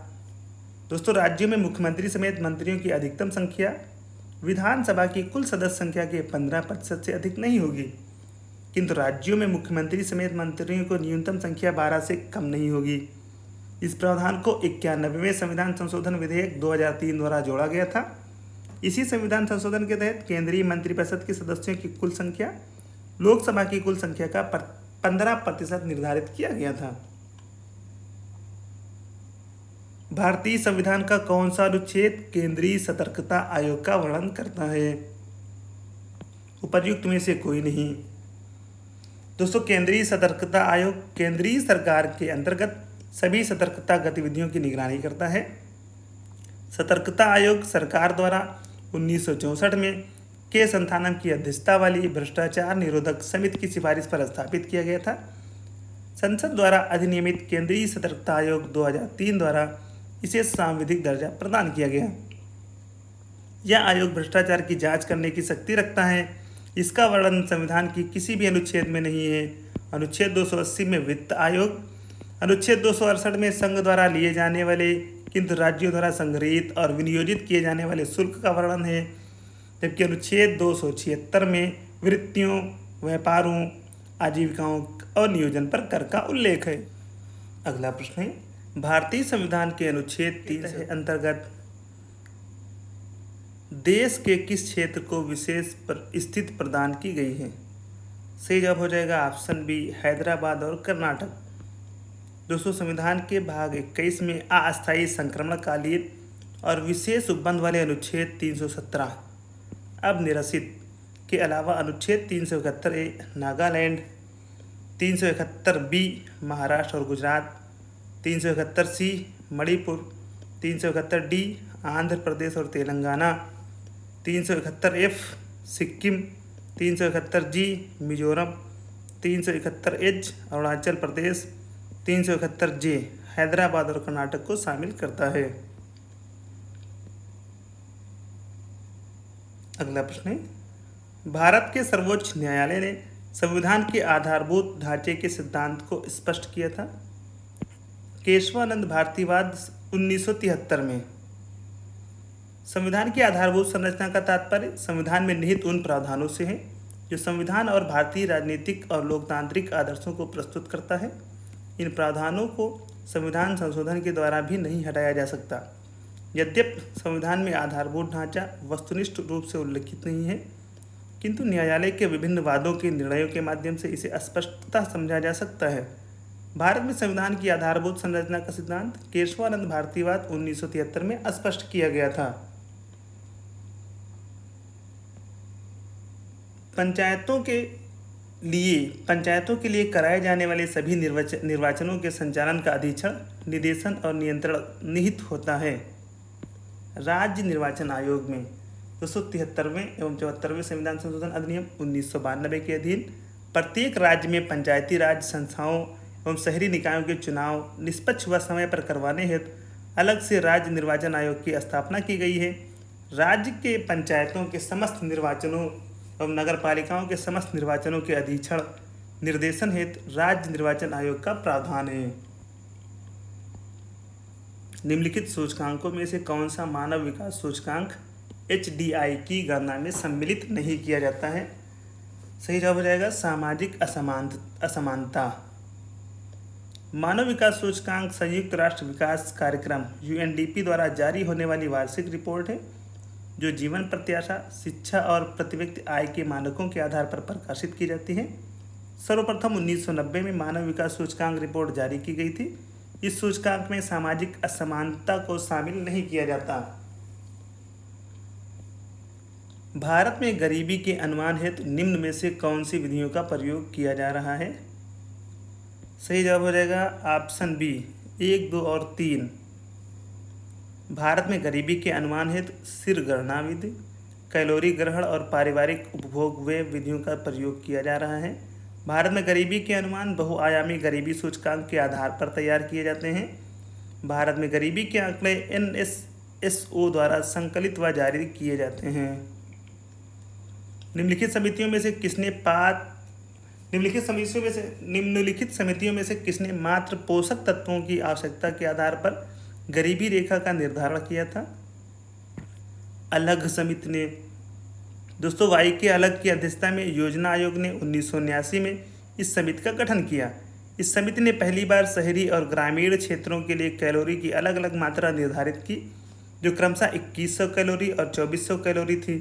दोस्तों, राज्यों में मुख्यमंत्री समेत मंत्रियों की अधिकतम संख्या विधानसभा की कुल सदस्य संख्या के 15% से अधिक नहीं होगी, किंतु राज्यों में मुख्यमंत्री समेत मंत्रियों को न्यूनतम संख्या 12 से कम नहीं होगी। इस प्रावधान को 91वें संविधान संशोधन विधेयक 2003 द्वारा जोड़ा गया था। इसी संविधान संशोधन के तहत केंद्रीय मंत्रिपरिषद के सदस्यों की कुल संख्या लोकसभा की कुल संख्या का 15% निर्धारित किया गया था। भारतीय संविधान का कौन सा अनुच्छेद केंद्रीय सतर्कता आयोग का वर्णन करता है? उपर्युक्त में से कोई नहीं। दोस्तों, केंद्रीय सतर्कता आयोग केंद्रीय सरकार के अंतर्गत सभी सतर्कता गतिविधियों की निगरानी करता है। सतर्कता आयोग सरकार द्वारा 1964 में के संथानम की अध्यक्षता वाली भ्रष्टाचार निरोधक समिति की सिफारिश पर स्थापित किया गया था। संसद द्वारा अधिनियमित केंद्रीय सतर्कता आयोग 2003 द्वारा इसे सांविधिक दर्जा प्रदान किया गया। यह आयोग भ्रष्टाचार की जांच करने की शक्ति रखता है। इसका वर्णन संविधान की किसी भी अनुच्छेद में नहीं है। अनुच्छेद 280 में वित्त आयोग, अनुच्छेद 268 में संघ द्वारा लिए जाने वाले किंतु राज्यों द्वारा संग्रहित और विनियोजित किए जाने वाले शुल्क का वर्णन है, जबकि अनुच्छेद 276 में वृत्तियों, व्यापारों, आजीविकाओं और नियोजन पर कर का उल्लेख है। अगला प्रश्न है, भारतीय संविधान के अनुच्छेद 3 के अंतर्गत देश के किस क्षेत्र को विशेष स्थिति प्रदान की गई है? सही जवाब हो जाएगा ऑप्शन बी, हैदराबाद और कर्नाटक। दोस्तों, संविधान के भाग 21 में अस्थायी संक्रमणकालीन और विशेष उपबंध वाले अनुच्छेद 317 अब निरसित के अलावा अनुच्छेद 371A नागालैंड, 371B महाराष्ट्र और गुजरात, 371C मणिपुर, 371D आंध्र प्रदेश और Telangana, 371F Sikkim, 371G Mizoram, 371H Arunachal Pradesh, 371J Hyderabad और कर्नाटक को शामिल करता है। अगला प्रश्न है, भारत के सर्वोच्च न्यायालय ने संविधान के आधारभूत ढांचे के सिद्धांत को स्पष्ट किया था। केशवानंद भारतीवाद 1973 में। संविधान की आधारभूत संरचना का तात्पर्य संविधान में निहित उन प्रावधानों से है जो संविधान और भारतीय राजनीतिक और लोकतांत्रिक आदर्शों को प्रस्तुत करता है। इन प्रावधानों को संविधान संशोधन के द्वारा भी नहीं हटाया जा सकता। यद्यपि संविधान में आधारभूत ढांचा वस्तुनिष्ठ रूप से उल्लिखित नहीं है, किंतु न्यायालय के विभिन्न वादों के निर्णयों के माध्यम से इसे स्पष्टता समझा जा सकता है। भारत में संविधान की आधारभूत संरचना का सिद्धांत केशवानंद भारतीवाद 1973 में स्पष्ट किया गया था। पंचायतों के लिए कराए जाने वाले सभी निर्वाचनों के संचालन का अधीक्षण, निर्देशन और नियंत्रण निहित होता है राज्य निर्वाचन आयोग में। 273वें एवं 74वें संविधान संशोधन अधिनियम 1992 के अधीन प्रत्येक राज्य में पंचायती राज संस्थाओं एवं शहरी निकायों के चुनाव निष्पक्ष व समय पर करवाने हेतु अलग से राज्य निर्वाचन आयोग की स्थापना की गई है। राज्य के पंचायतों के समस्त निर्वाचनों एवं नगर पालिकाओं के समस्त निर्वाचनों के अधीक्षण निर्देशन हेतु राज्य निर्वाचन आयोग का प्रावधान है। निम्नलिखित सूचकांकों में से कौन सा मानव विकास सूचकांक HDI की गणना में सम्मिलित नहीं किया जाता है? सही जवाब हो जाएगा सामाजिक असमानता। मानव विकास सूचकांक संयुक्त राष्ट्र विकास कार्यक्रम UNDP द्वारा जारी होने वाली वार्षिक रिपोर्ट है जो जीवन प्रत्याशा, शिक्षा और प्रति व्यक्ति आय के मानकों के आधार पर प्रकाशित की जाती है। सर्वप्रथम 1990 में मानव विकास सूचकांक रिपोर्ट जारी की गई थी। इस सूचकांक में सामाजिक असमानता को शामिल नहीं किया जाता। भारत में गरीबी के अनुमान हेतु निम्न में से कौन सी विधियों का प्रयोग किया जा रहा है? सही जवाब हो जाएगा ऑप्शन बी 1, 2 और 3। भारत में गरीबी के अनुमान हेतु सिर गणना विधि, कैलोरी ग्रहण और पारिवारिक उपभोग व्यय विधियों का प्रयोग किया जा रहा है। भारत में गरीबी के अनुमान बहुआयामी गरीबी सूचकांक के आधार पर तैयार किए जाते हैं। भारत में गरीबी के आंकड़े NSSO द्वारा संकलित व जारी किए जाते हैं। निम्नलिखित समितियों में से किसने मात्र पोषक तत्वों की आवश्यकता के आधार पर गरीबी रेखा का निर्धारण किया था? अलग समिति ने। दोस्तों, वाई के अलग की अध्यक्षता में योजना आयोग ने 1979 में इस समिति का गठन किया। इस समिति ने पहली बार शहरी और ग्रामीण क्षेत्रों के लिए कैलोरी की अलग अलग मात्रा निर्धारित की, जो क्रमशः 2100 कैलोरी और 2400 कैलोरी थी।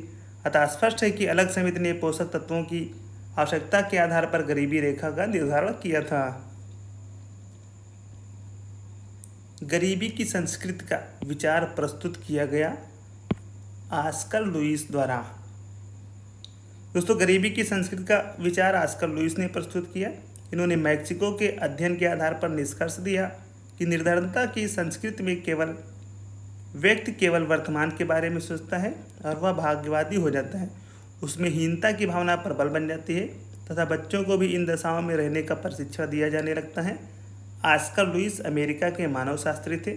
अतः स्पष्ट है कि अलग समिति ने पोषक तत्वों की आवश्यकता के आधार पर गरीबी रेखा का निर्धारण किया था। गरीबी की संस्कृति का विचार प्रस्तुत किया गया ऑस्कर लुईस द्वारा। दोस्तों, गरीबी की संस्कृति का विचार ऑस्कर लुईस ने प्रस्तुत किया। इन्होंने मैक्सिको के अध्ययन के आधार पर निष्कर्ष दिया कि निर्धनता की संस्कृति में व्यक्ति केवल वर्तमान के बारे में सोचता है और वह भाग्यवादी हो जाता है। उसमें हीनता की भावना प्रबल बन जाती है तथा बच्चों को भी इन दशाओं में रहने का प्रशिक्षण दिया जाने लगता है। ऑस्कर लुईस अमेरिका के मानवशास्त्री थे।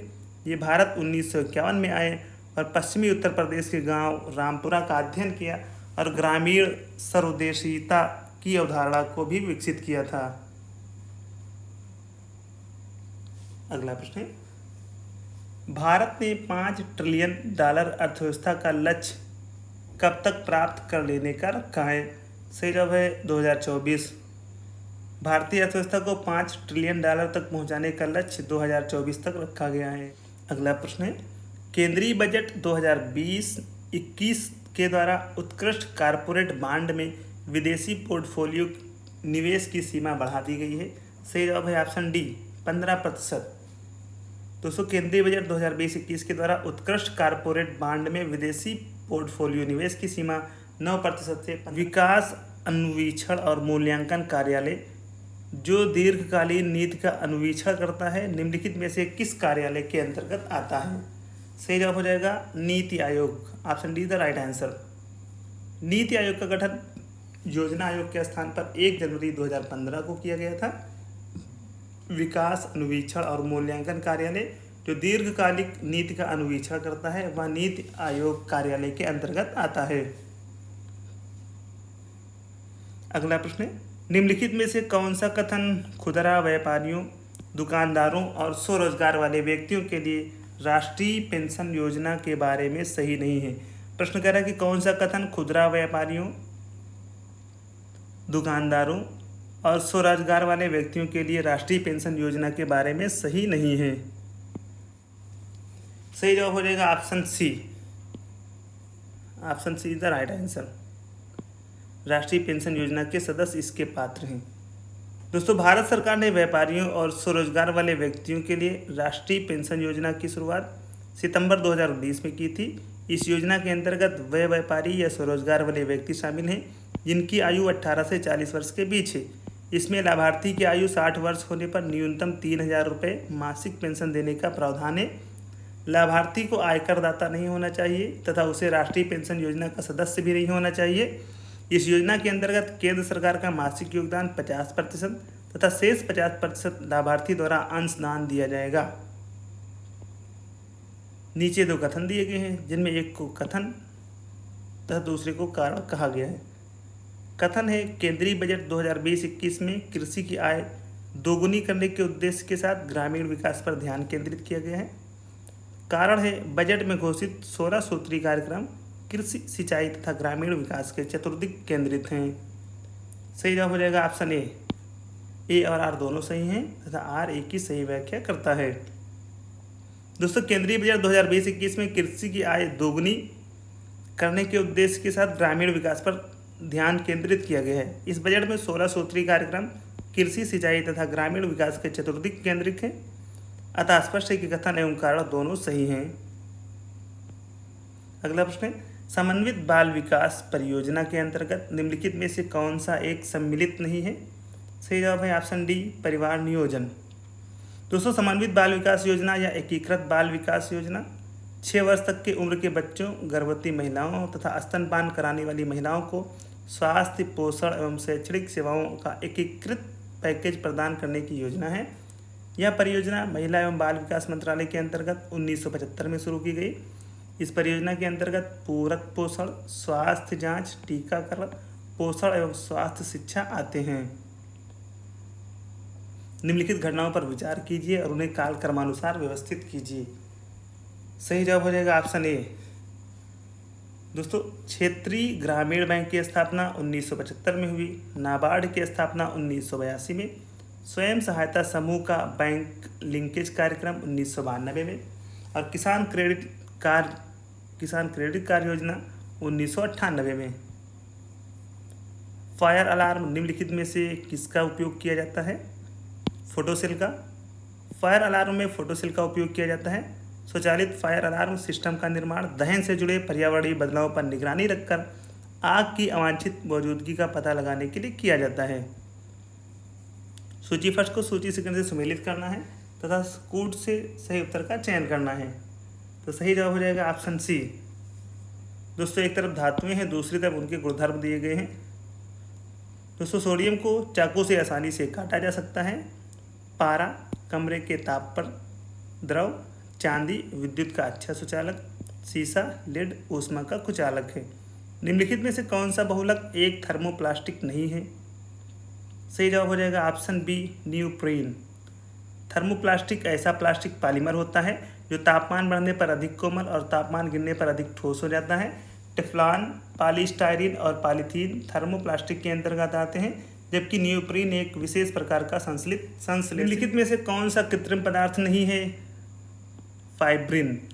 ये भारत 1951 में आए और पश्चिमी उत्तर प्रदेश के गांव रामपुरा का अध्ययन किया और ग्रामीण सर्वदेशीयता की अवधारणा को भी विकसित किया था। अगला प्रश्न है, भारत ने $5 ट्रिलियन अर्थव्यवस्था का लक्ष्य कब तक प्राप्त कर लेने का रखा है? सही जवाब है 2024। भारतीय अर्थव्यवस्था को $5 ट्रिलियन तक पहुंचाने का लक्ष्य 2024 तक रखा गया है। अगला प्रश्न है, केंद्रीय बजट 2020-21 के द्वारा उत्कृष्ट कॉरपोरेट बांड में विदेशी पोर्टफोलियो निवेश की सीमा बढ़ा दी गई है। सही जवाब है ऑप्शन डी 15%। दोस्तों, केंद्रीय बजट 2020-21 के द्वारा उत्कृष्ट कॉरपोरेट बांड में विदेशी पोर्टफोलियो निवेश की सीमा 9% से विकास अन्वेषण और मूल्यांकन कार्यालय, जो दीर्घकालीन नीति का अन्वेषण करता है, निम्नलिखित में से किस कार्यालय के अंतर्गत आता है? सही जवाब हो जाएगा NITI Aayog. Option D the right answer. NITI Aayog का गठन योजना आयोग के स्थान पर 1 जनवरी 2015 को किया गया था। विकास अन्वेषण और मूल्यांकन कार्यालय, जो दीर्घकालिक नीति का अन्वेषण करता है, वह नीति आयोग कार्यालय के अंतर्गत आता है। अगला प्रश्न है, निम्नलिखित में से कौन सा कथन खुदरा व्यापारियों, दुकानदारों और स्वरोजगार वाले व्यक्तियों के लिए राष्ट्रीय पेंशन योजना के बारे में सही नहीं है। प्रश्न कह रहा है कि कौन सा कथन खुदरा व्यापारियों, दुकानदारों और स्वरोजगार वाले व्यक्तियों के लिए राष्ट्रीय पेंशन योजना के बारे में सही नहीं है। सही जवाब हो जाएगा option C. Option C is the right answer. राष्ट्रीय पेंशन योजना के सदस्य इसके पात्र हैं। दोस्तों, भारत सरकार ने व्यापारियों और स्वरोजगार वाले व्यक्तियों के लिए राष्ट्रीय पेंशन योजना की शुरुआत सितंबर 2019 में की थी। इस योजना के अंतर्गत वह व्यापारी या स्वरोजगार वाले व्यक्ति शामिल हैं जिनकी आयु 18 से 40 वर्ष के बीच है। इसमें लाभार्थी की आयु 60 वर्ष होने पर न्यूनतम 3,000 रुपये मासिक पेंशन देने का प्रावधान है। लाभार्थी को आयकरदाता नहीं होना चाहिए तथा उसे राष्ट्रीय पेंशन योजना का सदस्य भी नहीं होना चाहिए। इस योजना के अंतर्गत केंद्र सरकार का मासिक योगदान 50% तथा शेष 50% लाभार्थी द्वारा अंशदान दिया जाएगा। नीचे दो कथन दिए गए हैं जिनमें एक को कथन तथा दूसरे को कारण कहा गया है। कथन है, केंद्रीय बजट 2020-21 में कृषि की आय दोगुनी करने के उद्देश्य के साथ ग्रामीण विकास पर ध्यान केंद्रित किया गया है। कारण है, बजट में घोषित 16 सूत्री कार्यक्रम कृषि, सिंचाई तथा ग्रामीण विकास के चतुर्दिक केंद्रित हैं। सही जवाब हो जाएगा ऑप्शन ए और आर दोनों सही हैं तथा आर ए की सही व्याख्या करता है। दोस्तों, केंद्रीय बजट 2020-21 में कृषि की आय दोगुनी करने के उद्देश्य के साथ ग्रामीण विकास पर ध्यान केंद्रित किया गया है। इस बजट में 16 सूत्री कार्यक्रम कृषि, सिंचाई तथा ग्रामीण विकास के चतुर्दिक केंद्रित हैं। अतः स्पष्ट है कि कथन एवं कारण दोनों सही हैं। अगला प्रश्न है, समन्वित बाल विकास परियोजना के अंतर्गत निम्नलिखित में से कौन सा एक सम्मिलित नहीं है। सही जवाब है ऑप्शन डी, परिवार नियोजन। दोस्तों, समन्वित बाल विकास योजना या एकीकृत बाल विकास योजना 6 वर्ष तक की उम्र के बच्चों, गर्भवती महिलाओं तथा स्तनपान कराने वाली महिलाओं को स्वास्थ्य, पोषण एवं शैक्षणिक सेवाओं का एकीकृत पैकेज प्रदान करने की योजना है। यह परियोजना महिला एवं बाल विकास मंत्रालय के अंतर्गत 1975 में शुरू की गई। इस परियोजना के अंतर्गत पूरक पोषण, स्वास्थ्य जांच, टीकाकरण, पोषण एवं स्वास्थ्य शिक्षा आते हैं। निम्नलिखित घटनाओं पर विचार कीजिए और उन्हें कालक्रमानुसार व्यवस्थित कीजिए। सही जवाब हो जाएगा ऑप्शन ए। दोस्तों, क्षेत्रीय ग्रामीण बैंक की स्थापना 1975 में हुई। नाबार्ड की स्थापना 1982 में। स्वयं सहायता समूह का बैंक लिंकेज कार्यक्रम 1992 में और किसान क्रेडिट कार्ड योजना 1998 में। फायर अलार्म निम्नलिखित में से किसका उपयोग किया जाता है। फोटोसेल का। फायर अलार्म में फोटोसेल का उपयोग किया जाता है। स्वचालित फायर अलार्म सिस्टम का निर्माण दहन से जुड़े पर्यावरणीय बदलावों पर निगरानी रखकर आग की अवांछित मौजूदगी का पता लगाने के लिए किया जाता है। सूची फर्स्ट को सूची सेकंड से सुमेलित करना है तथा कूट से सही उत्तर का चयन करना है। तो सही जवाब हो जाएगा ऑप्शन सी। दोस्तों, एक तरफ धातुएं हैं, दूसरी तरफ उनके गुणधर्म दिए गए हैं। दोस्तों, सोडियम को चाकू से आसानी से काटा जा सकता है। पारा कमरे के ताप पर द्रव, चांदी विद्युत का अच्छा सुचालक, सीसा लेड ऊष्मा का कुचालक है। निम्नलिखित में से कौन सा बहुलक एक थर्मोप्लास्टिक नहीं है। सही जवाब हो जाएगा ऑप्शन बी, न्यूप्रीन। थर्मोप्लास्टिक ऐसा प्लास्टिक पॉलीमर होता है जो तापमान बढ़ने पर अधिक कोमल और तापमान गिरने पर अधिक ठोस हो जाता है। टेफ्लॉन, पॉलीस्टाइरीन और पॉलीथीन थर्मोप्लास्टिक के अंतर्गत आते हैं, जबकि न्यूप्रीन एक विशेष प्रकार का संश्लेषित। निम्नलिखित में से कौन सा कृत्रिम पदार्थ नहीं है। फाइब्रिन।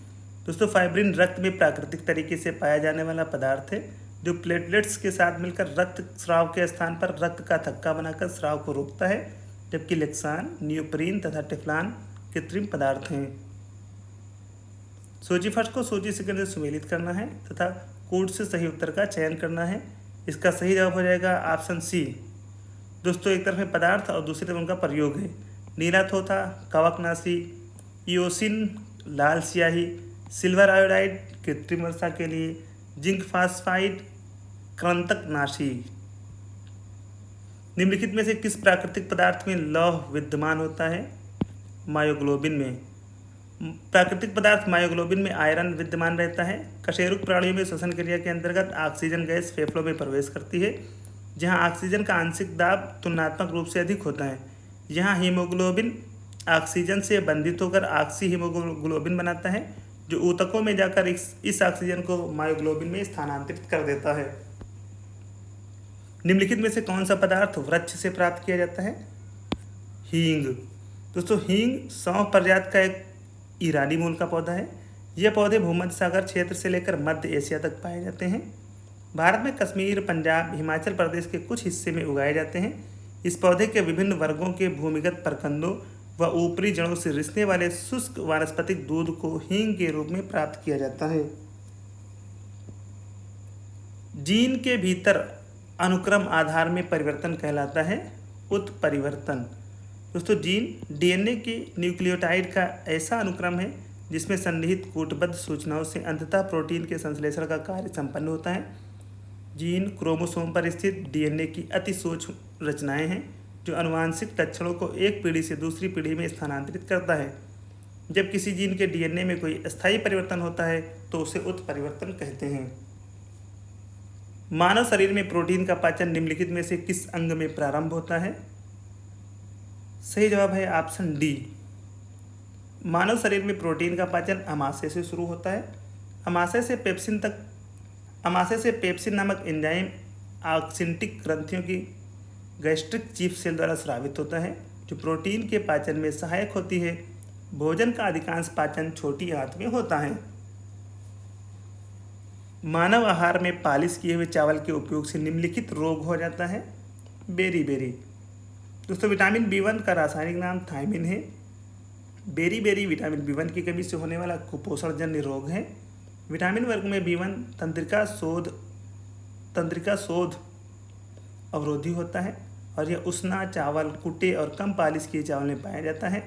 दोस्तों, फाइब्रिन रक्त में प्राकृतिक तरीके से पाया जाने वाला पदार्थ है जो प्लेटलेट्स के साथ मिलकर रक्त स्राव के स्थान पर रक्त का थक्का बनाकर स्राव को रोकता है, जबकि लेक्सान, न्यूप्रीन तथा टेफ्लॉन कृत्रिम पदार्थ हैं। सूची फर्स्ट को सूची सेकंड से सुमेलित करना है तथा कूट से सही उत्तर का चयन करना है। इसका सही जवाब हो जाएगा ऑप्शन सी। दोस्तों, एक तरफ है पदार्थ और दूसरी तरफ उनका प्रयोग है। नीला थोथा, कवकनाशी, इओसिन लाल स्याही, सिल्वर आयोडाइड कृत्रिम वर्षा के लिए, जिंक फास्फाइड कृंतकनाशी। निम्नलिखित में से किस प्राकृतिक पदार्थ में लौह विद्यमान होता है। मायोग्लोबिन में। प्राकृतिक पदार्थ मायोग्लोबिन में आयरन विद्यमान रहता है। कशेरुक प्राणियों में श्वसन क्रिया के अंतर्गत ऑक्सीजन गैस फेफड़ों में प्रवेश करती है। जहाँ ऑक्सीजन का आंशिक दाब तुलनात्मक रूप से अधिक होता है। यहाँ हीमोग्लोबिन ऑक्सीजन से बंधित होकर ऑक्सी हीमोग्लोबिन बनाता है, जो ऊतकों में जाकर इस ऑक्सीजन को मायोग्लोबिन में स्थानांतरित कर देता है। निम्नलिखित में से कौन सा पदार्थ वृक्ष से प्राप्त किया जाता है? हींग। दोस्तों, हींग सौंफ प्रजाति का एक ईरानी मूल का पौधा है। यह पौधे भूमध्य सागर क्षेत्र से लेकर मध्य एशिया तक पाए जाते हैं। भारत में कश्मीर, पंजाब, हिमाचल प्रदेश के कुछ हिस्से में उगाए जाते हैं। इस पौधे के विभिन्न वर्गों के भूमिगत प्रकंदों व ऊपरी जड़ों से रिसने वाले शुष्क वानस्पतिक दूध को हींग के रूप में प्राप्त किया जाता है। जीन के भीतर अनुक्रम आधार में परिवर्तन कहलाता है उत्परिवर्तन। दोस्तों, जीन डीएनए के न्यूक्लियोटाइड का ऐसा अनुक्रम है जिसमें सन्निहित कूटबद्ध सूचनाओं से अंततः प्रोटीन के संश्लेषण का कार्य संपन्न होता है। जीन क्रोमोसोम पर स्थित डीएनए की अति सूक्ष्म रचनाएं हैं जो आनुवांशिक लक्षणों को एक पीढ़ी से दूसरी पीढ़ी में स्थानांतरित करता है। जब किसी जीन के डीएनए में कोई अस्थायी परिवर्तन होता है तो उसे उत्परिवर्तन कहते हैं। मानव शरीर में प्रोटीन का पाचन निम्नलिखित में से किस अंग में प्रारंभ होता है? सही जवाब है ऑप्शन डी। मानव शरीर में प्रोटीन का पाचन अमाशय से शुरू होता है। अमाशय से पेप्सिन नामक एंजाइम ऑक्सिंटिक ग्रंथियों की गैस्ट्रिक चीफ सेल द्वारा स्रावित होता है, जो प्रोटीन के पाचन में सहायक होती है। भोजन का अधिकांश पाचन छोटी आंत में होता है। मानव आहार में पालिश किए हुए चावल के उपयोग से निम्नलिखित रोग हो जाता है। बेरी। दोस्तों, विटामिन B1 का रासायनिक नाम थायमिन है। बेरी विटामिन B1 की कमी से होने वाला कुपोषण जन्य रोग है। विटामिन वर्ग में B1 तंत्रिका शोध अवरोधी होता है और यह उष्णा, चावल, कुटे और कम पालिश किए चावल में पाया जाता है।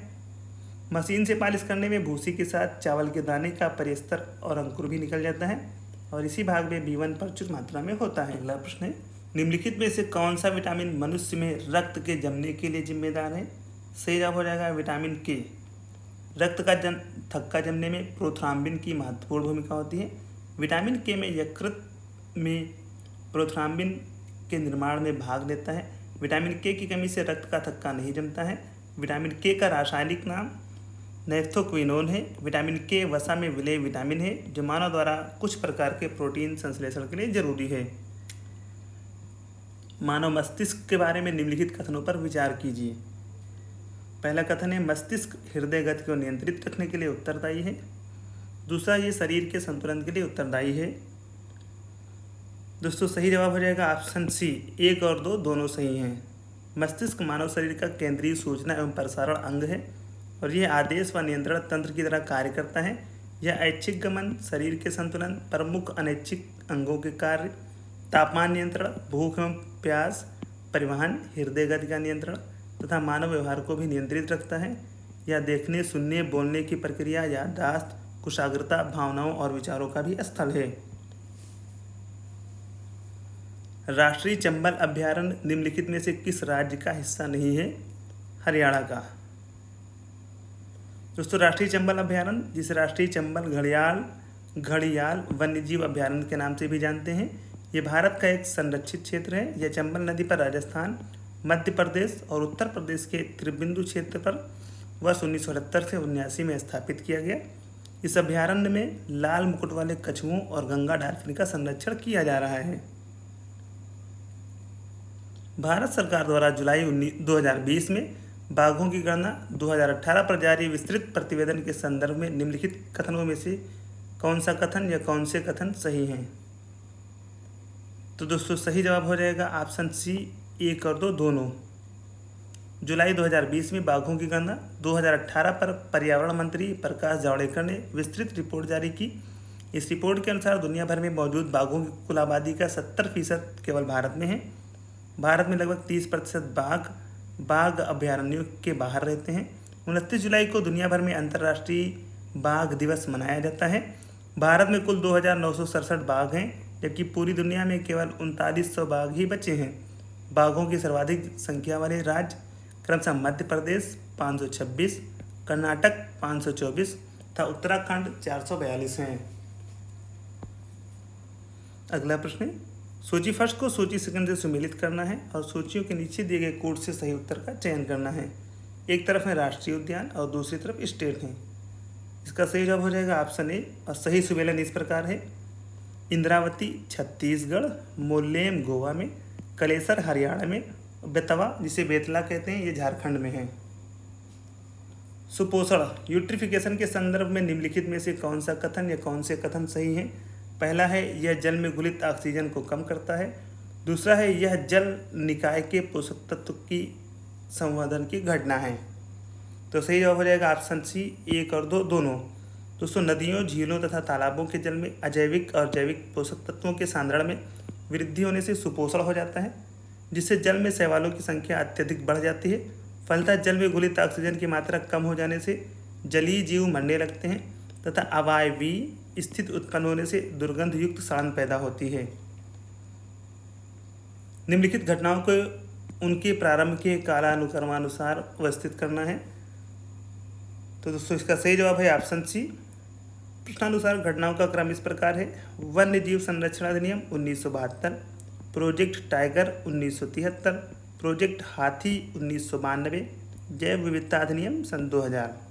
मशीन से पालिश करने में भूसी के साथ चावल के दाने का परिस्तर और अंकुर भी निकल जाता है और इसी भाग में B1 प्रचुर मात्रा में होता है। अगला प्रश्न है, निम्नलिखित में से कौन सा विटामिन मनुष्य में रक्त के जमने के लिए जिम्मेदार है? सही जवाब हो जाएगा विटामिन के। रक्त का थक्का जमने में प्रोथ्राम्बिन की महत्वपूर्ण भूमिका होती है। विटामिन के में यकृत में प्रोथ्राम्बिन के निर्माण में भाग लेता है। विटामिन के की कमी से रक्त का थक्का नहीं जमता है। विटामिन के का रासायनिक नाम नैप्थोक्विनोन है। विटामिन के वसा में विलेय विटामिन है जो मानव द्वारा कुछ प्रकार के प्रोटीन संश्लेषण के लिए जरूरी है। मानव मस्तिष्क के बारे में निम्नलिखित कथनों पर विचार कीजिए। पहला कथन है, मस्तिष्क हृदय गति को नियंत्रित रखने के लिए उत्तरदायी है। दूसरा, ये शरीर के संतुलन के लिए उत्तरदायी है। दोस्तों, सही जवाब हो जाएगा ऑप्शन सी। 1 और 2 दोनों सही हैं। मस्तिष्क मानव शरीर का केंद्रीय सूचना एवं प्रसारण अंग है और यह आदेश व नियंत्रण तंत्र की तरह कार्य करता है। यह ऐच्छिक गमन, शरीर के संतुलन, प्रमुख अनैच्छिक अंगों के कार्य, तापमान नियंत्रण, भूख एवं प्यास, परिवहन, हृदय गति का नियंत्रण तथा मानव व्यवहार को भी नियंत्रित रखता है। यह देखने, सुनने, बोलने की प्रक्रिया, याददाश्त, कुशाग्रता, भावनाओं और विचारों का भी स्थल है। राष्ट्रीय चंबल अभ्यारण्य निम्नलिखित में से किस राज्य का हिस्सा नहीं है? हरियाणा का। दोस्तों, राष्ट्रीय चंबल अभ्यारण्य, जिसे राष्ट्रीय चंबल घड़ियाल वन्यजीव अभ्यारण्य के नाम से भी जानते हैं, ये भारत का एक संरक्षित क्षेत्र है। यह चंबल नदी पर राजस्थान, मध्य प्रदेश और उत्तर प्रदेश के त्रिबिंदु क्षेत्र पर वर्ष 1978 से 1979 में स्थापित किया गया। इस अभ्यारण्य में लाल मुकुट वाले कछुओं और गंगा डॉल्फिन का संरक्षण किया जा रहा है। भारत सरकार द्वारा जुलाई 2020 में बाघों की गणना 2018 पर जारी विस्तृत प्रतिवेदन के संदर्भ में निम्नलिखित कथनों में से कौन सा कथन या कौन से कथन सही हैं? तो दोस्तों, सही जवाब हो जाएगा ऑप्शन सी। 1 और 2 दोनों। जुलाई 2020 में बाघों की गणना 2018 पर पर्यावरण मंत्री प्रकाश जावड़ेकर ने विस्तृत रिपोर्ट जारी की। इस रिपोर्ट के अनुसार दुनिया भर में मौजूद बाघों की कुल आबादी का 70% केवल भारत में है। भारत में लगभग 30% बाघ अभयारण्यों के बाहर रहते हैं। 29 जुलाई को दुनिया भर में अंतर्राष्ट्रीय बाघ दिवस मनाया जाता है। भारत में कुल 2967 बाघ हैं, जबकि पूरी दुनिया में केवल 3900 बाघ ही बचे हैं। बाघों की सर्वाधिक संख्या वाले राज्य क्रमशः मध्य प्रदेश 526, कर्नाटक 524 तथा उत्तराखंड 442 हैं। अगला प्रश्न, सूची फर्स्ट को सूची सेकंड से सुमेलित करना है और सूचियों के नीचे दिए गए कोड से सही उत्तर का चयन करना है। एक तरफ है राष्ट्रीय उद्यान और दूसरी तरफ स्टेट है। इसका सही जवाब हो जाएगा ऑप्शन ए। और सही सुमेलन इस प्रकार है: इंद्रावती छत्तीसगढ़, मोल्लेम गोवा में, कलेसर हरियाणा में, बेतवा जिसे बेतला कहते हैं ये झारखंड में है। सुपोषण यूट्रिफिकेशन के संदर्भ में निम्नलिखित में से कौन सा कथन या कौन से कथन सही हैं? पहला है यह जल में घुलित ऑक्सीजन को कम करता है। दूसरा है यह जल निकाय के पोषक तत्व की संवर्धन की घटना है। तो सही जवाब हो जाएगा ऑप्शन सी, 1 और 2 दोनों। दोस्तों, नदियों, झीलों तथा तालाबों के जल में अजैविक और जैविक पोषक तत्वों के सांद्रण में वृद्धि होने से सुपोषण हो जाता है, जिससे जल में शैवालों की संख्या अत्यधिक बढ़ जाती है। फलतः जल में घुलित ऑक्सीजन की मात्रा कम हो जाने से जलीय जीव मरने लगते हैं तथा अवायवीय स्थिति उत्पन्न होने से दुर्गंध युक्त सांड पैदा होती है। निम्नलिखित घटनाओं को उनके प्रारंभ के कालानुक्रमानुसार व्यवस्थित करना है। तो दोस्तों, इसका सही जवाब है ऑप्शन सी। प्रश्नानुसार घटनाओं का क्रम इस प्रकार है: वन्य जीव संरक्षण अधिनियम 1972, प्रोजेक्ट टाइगर 1973, प्रोजेक्ट हाथी 1992, जैव विविधता अधिनियम सन 2000।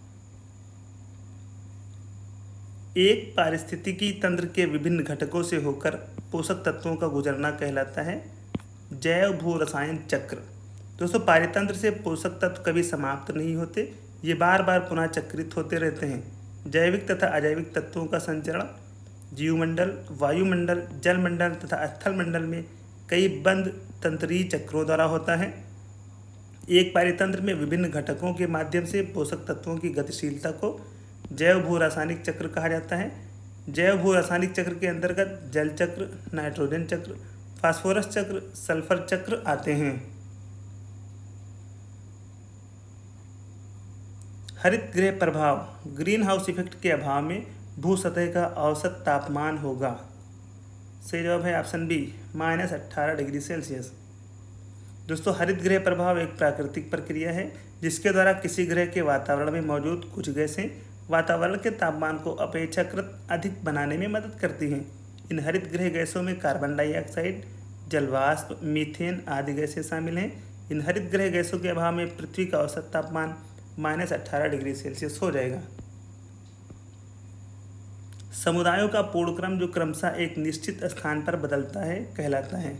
एक पारिस्थितिकी तंत्र के विभिन्न घटकों से होकर पोषक तत्वों का गुजरना कहलाता है जैव भू रसायन चक्र। दोस्तों, पारितंत्र से पोषक तत्व कभी समाप्त नहीं होते, ये बार बार पुनः चक्रित होते रहते हैं। जैविक तथा अजैविक तत्वों का संचरण जीवमंडल, वायुमंडल, जलमंडल तथा स्थल मंडल में कई बंद तंत्रीय चक्रों द्वारा होता है। एक पारितंत्र में विभिन्न घटकों के माध्यम से पोषक तत्वों की गतिशीलता को जैव भू रासायनिक चक्र कहा जाता है। जैव भू रासायनिक चक्र के अंतर्गत जल चक्र, नाइट्रोजन चक्र, फास्फोरस चक्र, सल्फर चक्र आते हैं। हरित गृह प्रभाव ग्रीन हाउस इफेक्ट के अभाव में भू सतह का औसत तापमान होगा। सही जवाब है ऑप्शन बी, -18 डिग्री सेल्सियस। दोस्तों, हरित गृह प्रभाव एक प्राकृतिक प्रक्रिया है जिसके द्वारा किसी ग्रह के वातावरण में मौजूद कुछ गैसें वातावरण के तापमान को अपेक्षाकृत अधिक बनाने में मदद करती हैं। इन हरित गृह गैसों में कार्बन डाइऑक्साइड, जलवाष्प, मीथेन आदि गैसें शामिल हैं। इन हरित गृह गैसों के अभाव में पृथ्वी का औसत तापमान -18 डिग्री सेल्सियस हो जाएगा। समुदायों का पूर्णक्रम जो क्रमशः एक निश्चित स्थान पर बदलता है कहलाता है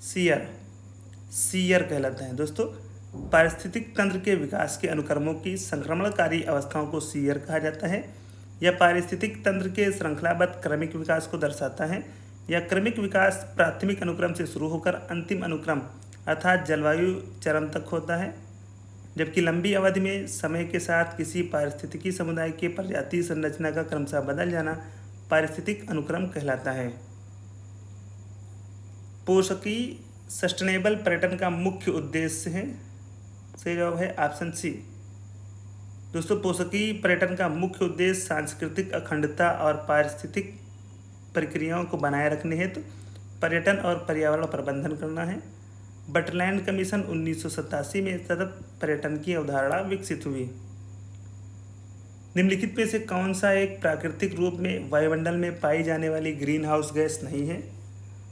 सीयर कहलाता है। दोस्तों, पारिस्थितिक तंत्र के विकास के अनुक्रमों की संक्रमणकारी अवस्थाओं को सीयर कहा जाता है। यह पारिस्थितिक तंत्र के श्रृंखलाबद्ध क्रमिक विकास को दर्शाता है। यह क्रमिक विकास प्राथमिक अनुक्रम से शुरू होकर अंतिम अनुक्रम अर्थात जलवायु चरम तक होता है, जबकि लंबी अवधि में समय के साथ किसी पारिस्थितिकी समुदाय के प्रजातीय संरचना का क्रमशः बदल जाना पारिस्थितिक अनुक्रम कहलाता है। पोषकीय सस्टेनेबल पर्यटन का मुख्य उद्देश्य है। सही जवाब है ऑप्शन सी। दोस्तों, पोषकीय पर्यटन का मुख्य उद्देश्य सांस्कृतिक अखंडता और पारिस्थितिक प्रक्रियाओं को बनाए रखने हेतु पर्यटन और पर्यावरण प्रबंधन करना है। बटलैंड कमीशन 1987 में सतत पर्यटन की अवधारणा विकसित हुई। निम्नलिखित में से कौन सा एक प्राकृतिक रूप में वायुमंडल में पाई जाने वाली ग्रीन हाउस गैस नहीं है?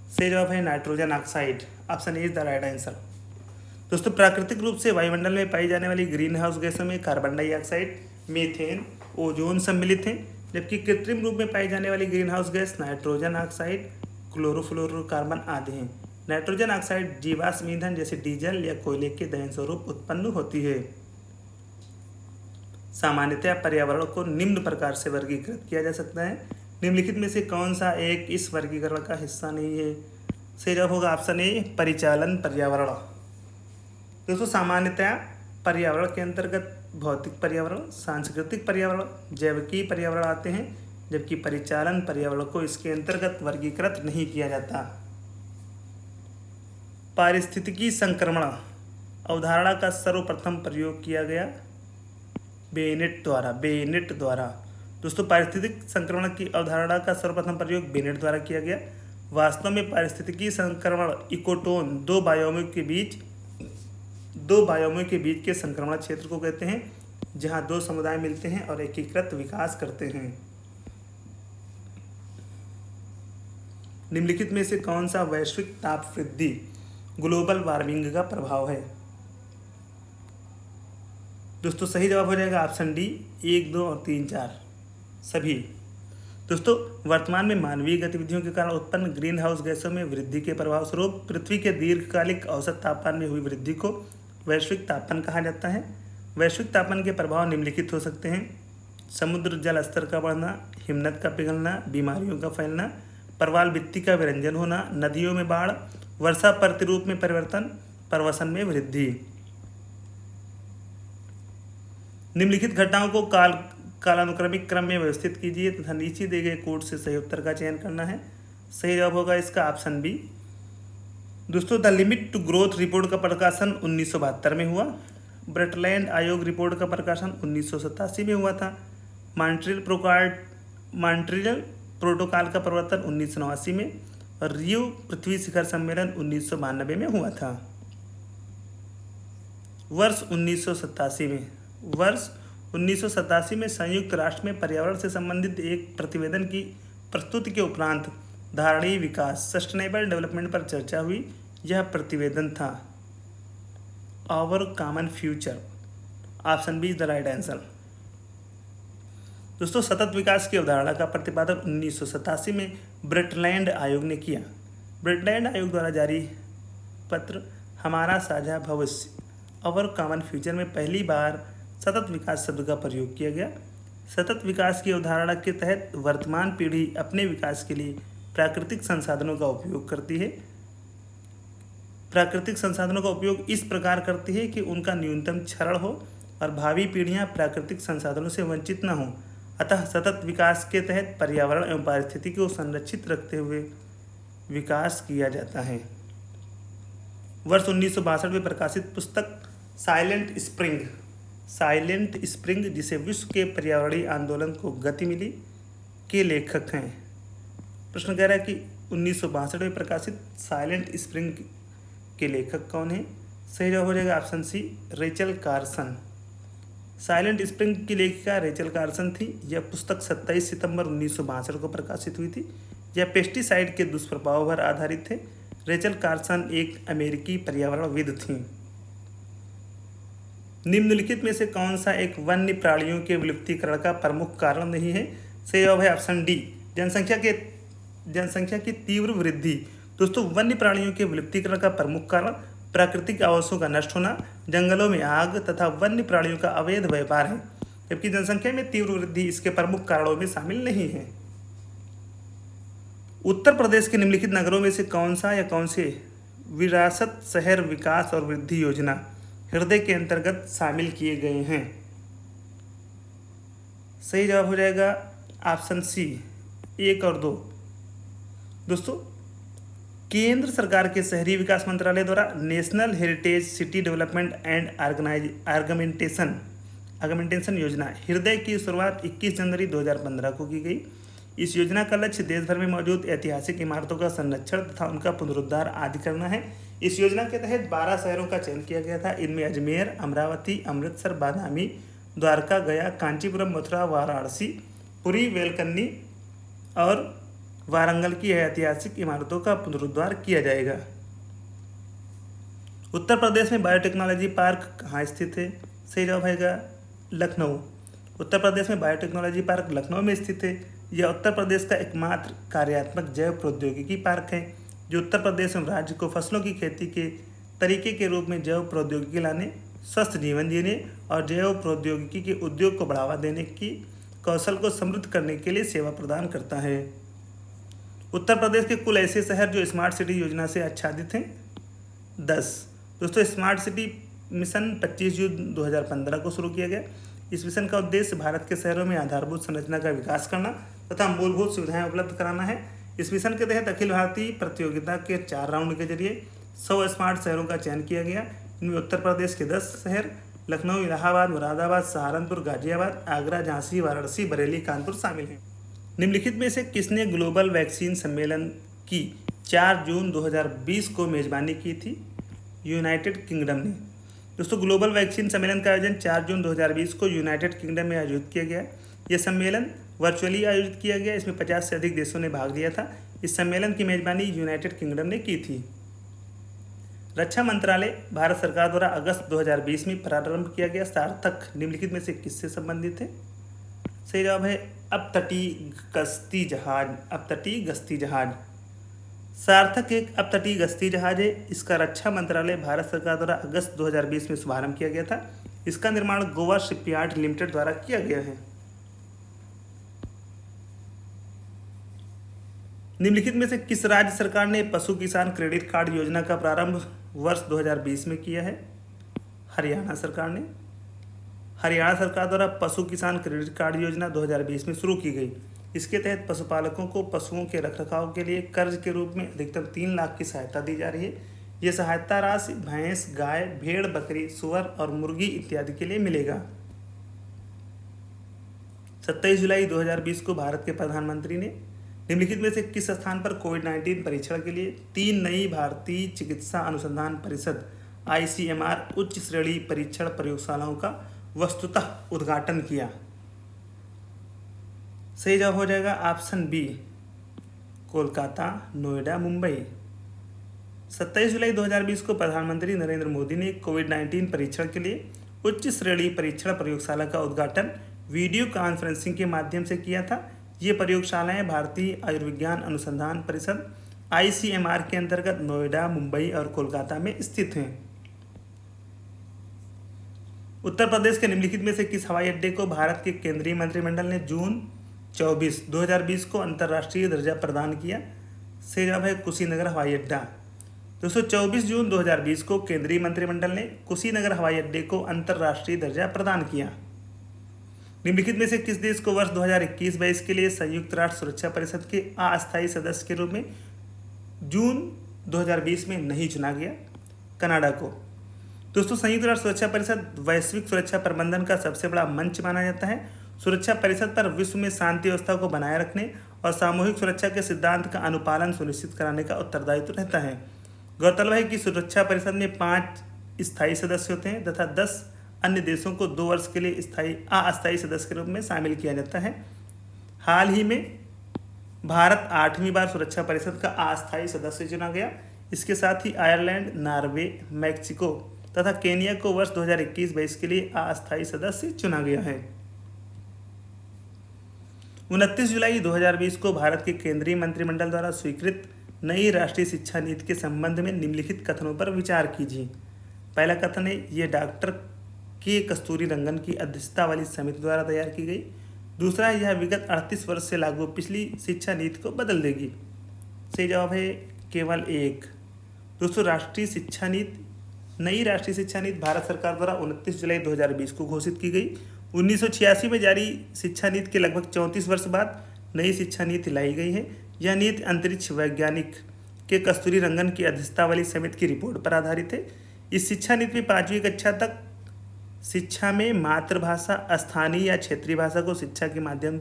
सही जवाब है nitrogen oxide. Option A is the right answer. दोस्तों, प्राकृतिक रूप से वायुमंडल में पाई जाने वाली ग्रीन हाउस गैसों में कार्बन डाइऑक्साइड, मीथेन, ओजोन सम्मिलित हैं, जबकि कृत्रिम रूप में पाई जाने वाली green house gas nitrogen oxide, chlorofluorocarbon आदि हैं। नाइट्रोजन ऑक्साइड जीवाश्म ईंधन जैसे डीजल या कोयले के दहन स्वरूप उत्पन्न होती है। सामान्यतः पर्यावरण को निम्न प्रकार से वर्गीकृत किया जा सकता है। निम्नलिखित में से कौन सा एक इस वर्गीकरण का हिस्सा नहीं है? सही जवाब होगा ऑप्शन ए, परिचालन पर्यावरण। दोस्तों, सामान्यतः पर्यावरण के अंतर्गत भौतिक पर्यावरण, सांस्कृतिक पर्यावरण, जैविकीय पर्यावरण आते हैं, जबकि परिचालन पर्यावरण को इसके अंतर्गत वर्गीकृत नहीं किया जाता। पारिस्थितिकी संक्रमण अवधारणा का सर्वप्रथम प्रयोग किया गया बेनेट द्वारा। दोस्तों, पारिस्थितिक संक्रमण की अवधारणा का सर्वप्रथम प्रयोग बेनेट द्वारा किया गया। वास्तव में पारिस्थितिकी संक्रमण इकोटोन दो बायोमों के बीच के संक्रमण क्षेत्र को कहते हैं, जहां दो समुदाय मिलते हैं और एकीकृत विकास करते हैं। निम्नलिखित में से कौन सा वैश्विक ताप वृद्धि ग्लोबल वार्मिंग का प्रभाव है? दोस्तों सही जवाब हो जाएगा ऑप्शन डी, 1, 2 और 3, 4 सभी। दोस्तों वर्तमान में मानवीय गतिविधियों के कारण उत्पन्न ग्रीन हाउस गैसों में वृद्धि के प्रभाव स्वरूप पृथ्वी के दीर्घकालिक औसत तापमान में हुई वृद्धि को वैश्विक तापमान कहा जाता है। वैश्विक तापमान के प्रभाव निम्नलिखित हो सकते हैं: समुद्र जल स्तर का बढ़ना, हिमनद का पिघलना, बीमारियों का फैलना, प्रवाल भित्ति का विरंजन होना, नदियों में बाढ़, वर्षा प्रतिरूप में परिवर्तन, प्रवसन में वृद्धि। निम्नलिखित घटनाओं को कालानुक्रमिक क्रम में व्यवस्थित कीजिए तथा नीचे दिए गए कोड से सही उत्तर का चयन करना है। सही जवाब होगा इसका ऑप्शन बी। दोस्तों the limit to growth report का प्रकाशन 1972 में हुआ। ब्रटलैंड आयोग रिपोर्ट का प्रकाशन 1987 में हुआ था। मॉन्ट्रियल प्रोटोकॉल का प्रवर्तन 1989 में और रियो पृथ्वी शिखर सम्मेलन 1992 में हुआ था। वर्ष 1987 में संयुक्त राष्ट्र में पर्यावरण से संबंधित एक प्रतिवेदन की प्रस्तुति के उपरांत धारणीय विकास सस्टेनेबल डेवलपमेंट पर चर्चा हुई। यह प्रतिवेदन था our common future. Option B is the right answer. दोस्तों सतत विकास की अवधारणा का प्रतिपादन 1987 में ब्रटलैंड आयोग ने किया। ब्रटलैंड आयोग द्वारा जारी पत्र हमारा साझा भविष्य आवर कॉमन फ्यूचर में पहली बार सतत विकास शब्द का प्रयोग किया गया। सतत विकास की अवधारणा के तहत वर्तमान पीढ़ी अपने विकास के लिए प्राकृतिक संसाधनों का उपयोग करती है। प्राकृतिक संसाधनों का उपयोग इस प्रकार करती है कि उनका न्यूनतम क्षरण हो और भावी पीढ़ियां प्राकृतिक संसाधनों से वंचित न हों। अतः सतत विकास के तहत पर्यावरण एवं पारिस्थितिकी को संरक्षित रखते हुए विकास किया जाता है। वर्ष 1962 में प्रकाशित पुस्तक साइलेंट स्प्रिंग जिसे विश्व के पर्यावरणीय आंदोलन को गति मिली के लेखक हैं। प्रश्न कह रहा है कि 1962 में प्रकाशित साइलेंट स्प्रिंग के लेखक कौन हैं? सही जवाब हो जाएगा option C, Rachel Carson. Silent spring की लेखिका रेचल कार्सन थी। यह पुस्तक 27 सितंबर 1962 को प्रकाशित हुई थी। यह पेस्टिसाइड के दुष्प्रभाव पर आधारित थे। रेचल कार्सन एक अमेरिकी पर्यावरणविद थी। निम्नलिखित में से कौन सा एक वन्य प्राणियों के विलुप्तीकरण का प्रमुख कारण नहीं है? सही जवाब है ऑप्शन डी, जनसंख्या की तीव्र वृद्धि। दोस्तों वन्य प्राणियों के विलुप्तीकरण का प्रमुख कारण प्राकृतिक आवासों का नष्ट होना, जंगलों में आग तथा वन्य प्राणियों का अवैध व्यापार है, जबकि जनसंख्या में तीव्र वृद्धि इसके प्रमुख कारणों में शामिल नहीं है। उत्तर प्रदेश के निम्नलिखित नगरों में से कौन से विरासत शहर विकास और वृद्धि योजना हृदय के अंतर्गत शामिल किए गए हैं? सही जवाब हो जाएगा ऑप्शन सी, 1 और 2। दोस्तों केंद्र सरकार के शहरी विकास मंत्रालय द्वारा national heritage city development and augmentation योजना हृदय की शुरुआत 21 जनवरी 2015 को की गई। इस योजना का लक्ष्य देश भर में मौजूद ऐतिहासिक इमारतों का संरक्षण तथा उनका पुनरुद्धार आदि करना है। इस योजना के तहत 12 शहरों का चयन किया गया था। इनमें अजमेर, अमरावती, अमृतसर, बादामी, द्वारका, गया, कांचीपुरम, मथुरा, वाराणसी, पुरी, वेलकन्नी और वारंगल की ऐतिहासिक इमारतों का पुनरुद्धार किया जाएगा। उत्तर प्रदेश में बायोटेक्नोलॉजी पार्क कहाँ स्थित है? सही जवाब है लखनऊ। उत्तर प्रदेश में बायोटेक्नोलॉजी पार्क लखनऊ में स्थित है। यह उत्तर प्रदेश का एकमात्र कार्यात्मक जैव प्रौद्योगिकी पार्क है जो उत्तर प्रदेश में राज्य को फसलों की खेती के तरीके के रूप में जैव प्रौद्योगिकी लाने, स्वस्थ जीवन जीने और जैव प्रौद्योगिकी के उद्योग को बढ़ावा देने की कौशल को समृद्ध करने के लिए सेवा प्रदान करता है। उत्तर प्रदेश के कुल ऐसे शहर जो स्मार्ट सिटी योजना से आच्छादित हैं 10। दोस्तों स्मार्ट सिटी मिशन 25 जून 2015 को शुरू किया गया। इस मिशन का उद्देश्य भारत के शहरों में आधारभूत संरचना का विकास करना तथा मूलभूत सुविधाएं उपलब्ध कराना है। इस मिशन के तहत अखिल भारतीय प्रतियोगिता के 4 राउंड के जरिए 100 स्मार्ट शहरों का चयन किया गया। इनमें उत्तर प्रदेश के 10 शहर लखनऊ, इलाहाबाद, मुरादाबाद, सहारनपुर, गाजियाबाद, आगरा, झांसी, वाराणसी, बरेली, कानपुर शामिल हैं। निम्नलिखित में से किसने ग्लोबल वैक्सीन सम्मेलन की 4 जून 2020 को मेजबानी की थी? यूनाइटेड किंगडम ने। दोस्तों ग्लोबल वैक्सीन सम्मेलन का आयोजन 4 जून 2020 को यूनाइटेड किंगडम में आयोजित किया गया। यह सम्मेलन वर्चुअली आयोजित किया गया। इसमें 50 से अधिक देशों ने भाग लिया था। इस सम्मेलन की मेजबानी यूनाइटेड किंगडम ने की थी। रक्षा मंत्रालय भारत सरकार द्वारा अगस्त 2020 में प्रारंभ किया गया सार्थक निम्नलिखित में से किससे संबंधित है? सही जवाब है अपतटीय गश्ती जहाज। अपतटीय गश्ती जहाज। सार्थक एक अपतटीय गश्ती जहाज है। इसका रक्षा मंत्रालय भारत सरकार द्वारा अगस्त 2020 में शुभारंभ किया गया था। इसका निर्माण गोवा शिपयार्ड लिमिटेड द्वारा किया गया है। निम्नलिखित में से किस राज्य सरकार ने पशु किसान क्रेडिट कार्ड योजना का प्रारंभ वर्ष 2020 में किया है? हरियाणा सरकार ने। हरियाणा सरकार द्वारा पशु किसान क्रेडिट कार्ड योजना 2020 में शुरू की गई। इसके तहत पशुपालकों को पशुओं के रखरखाव के लिए कर्ज के रूप में अधिकतम 3 लाख की सहायता दी जा रही है। ये सहायता राशि भैंस, गाय, भेड़, बकरी, सुअर और मुर्गी इत्यादि के लिए मिलेगा। 27 जुलाई 2020 को भारत के प्रधानमंत्री ने निम्नलिखित में से किस स्थान पर कोविड-19 परीक्षण के लिए 3 नई भारतीय चिकित्सा अनुसंधान परिषद ICMR उच्च श्रेणी परीक्षण प्रयोगशालाओं का वस्तुतः उद्घाटन किया? सही जवाब हो जाएगा ऑप्शन बी, कोलकाता, नोएडा, मुंबई। 27 जुलाई 2020 को प्रधानमंत्री नरेंद्र मोदी ने कोविड-19 परीक्षण के लिए उच्च श्रेणी परीक्षण प्रयोगशाला का उद्घाटन वीडियो कॉन्फ्रेंसिंग के माध्यम से किया था। ये प्रयोगशालाएं भारतीय आयुर्विज्ञान अनुसंधान परिषद ICMR के अंतर्गत नोएडा, मुंबई और कोलकाता में स्थित हैं। उत्तर प्रदेश के निम्नलिखित में से किस हवाई अड्डे को भारत के केंद्रीय मंत्रिमंडल ने जून 24, 2020 को अंतर्राष्ट्रीय दर्जा प्रदान किया? सही जवाब है कुशीनगर हवाई अड्डा। दोस्तों 24 जून 2020 को केंद्रीय मंत्रिमंडल ने कुशीनगर हवाई अड्डे को अंतर्राष्ट्रीय दर्जा प्रदान किया। निम्नलिखित में से किस देश को वर्ष 2021-22 के लिए संयुक्त राष्ट्र सुरक्षा परिषद के अस्थायी सदस्य के रूप में जून 2020 में नहीं चुना गया? कनाडा को। दोस्तों संयुक्त राष्ट्र सुरक्षा परिषद वैश्विक सुरक्षा प्रबंधन का सबसे बड़ा मंच माना जाता है। सुरक्षा परिषद पर विश्व में शांति व्यवस्था को बनाए रखने और सामूहिक सुरक्षा के सिद्धांत का अनुपालन सुनिश्चित कराने का उत्तरदायित्व रहता है। गौरतलब है कि सुरक्षा परिषद में 5 स्थायी सदस्य होते हैं तथा 10 अन्य देशों को 2 वर्ष के लिए अस्थायी सदस्य के रूप में शामिल किया जाता है। हाल ही में भारत 8वीं बार सुरक्षा परिषद का अस्थायी सदस्य चुना गया। इसके साथ ही आयरलैंड, नॉर्वे, मैक्सिको तथा केनिया को वर्ष 2021-22 के लिए अस्थायी सदस्य चुना गया है। 29 जुलाई 2020 को भारत के केंद्रीय मंत्रिमंडल द्वारा स्वीकृत नई राष्ट्रीय शिक्षा नीति के संबंध में निम्नलिखित कथनों पर विचार कीजिए। पहला कथन है ये डॉक्टर के कस्तूरी रंगन की अध्यक्षता वाली समिति द्वारा तैयार की गई। दूसरा है यह विगत 38 वर्ष से लागू पिछली शिक्षा नीति को बदल देगी। सही जवाब है केवल एक। दोस्तों नई राष्ट्रीय शिक्षा नीति भारत सरकार द्वारा 29 जुलाई 2020 को घोषित की गई। 1986 में जारी शिक्षा नीति के लगभग 34 वर्ष बाद नई शिक्षा नीति लाई गई है। यह नीति अंतरिक्ष वैज्ञानिक के कस्तूरी रंगन की अध्यक्षता वाली समिति की रिपोर्ट पर आधारित है। इस शिक्षा नीति में 5वीं कक्षा तक शिक्षा में मातृभाषा, स्थानीय या क्षेत्रीय भाषा को शिक्षा के माध्यम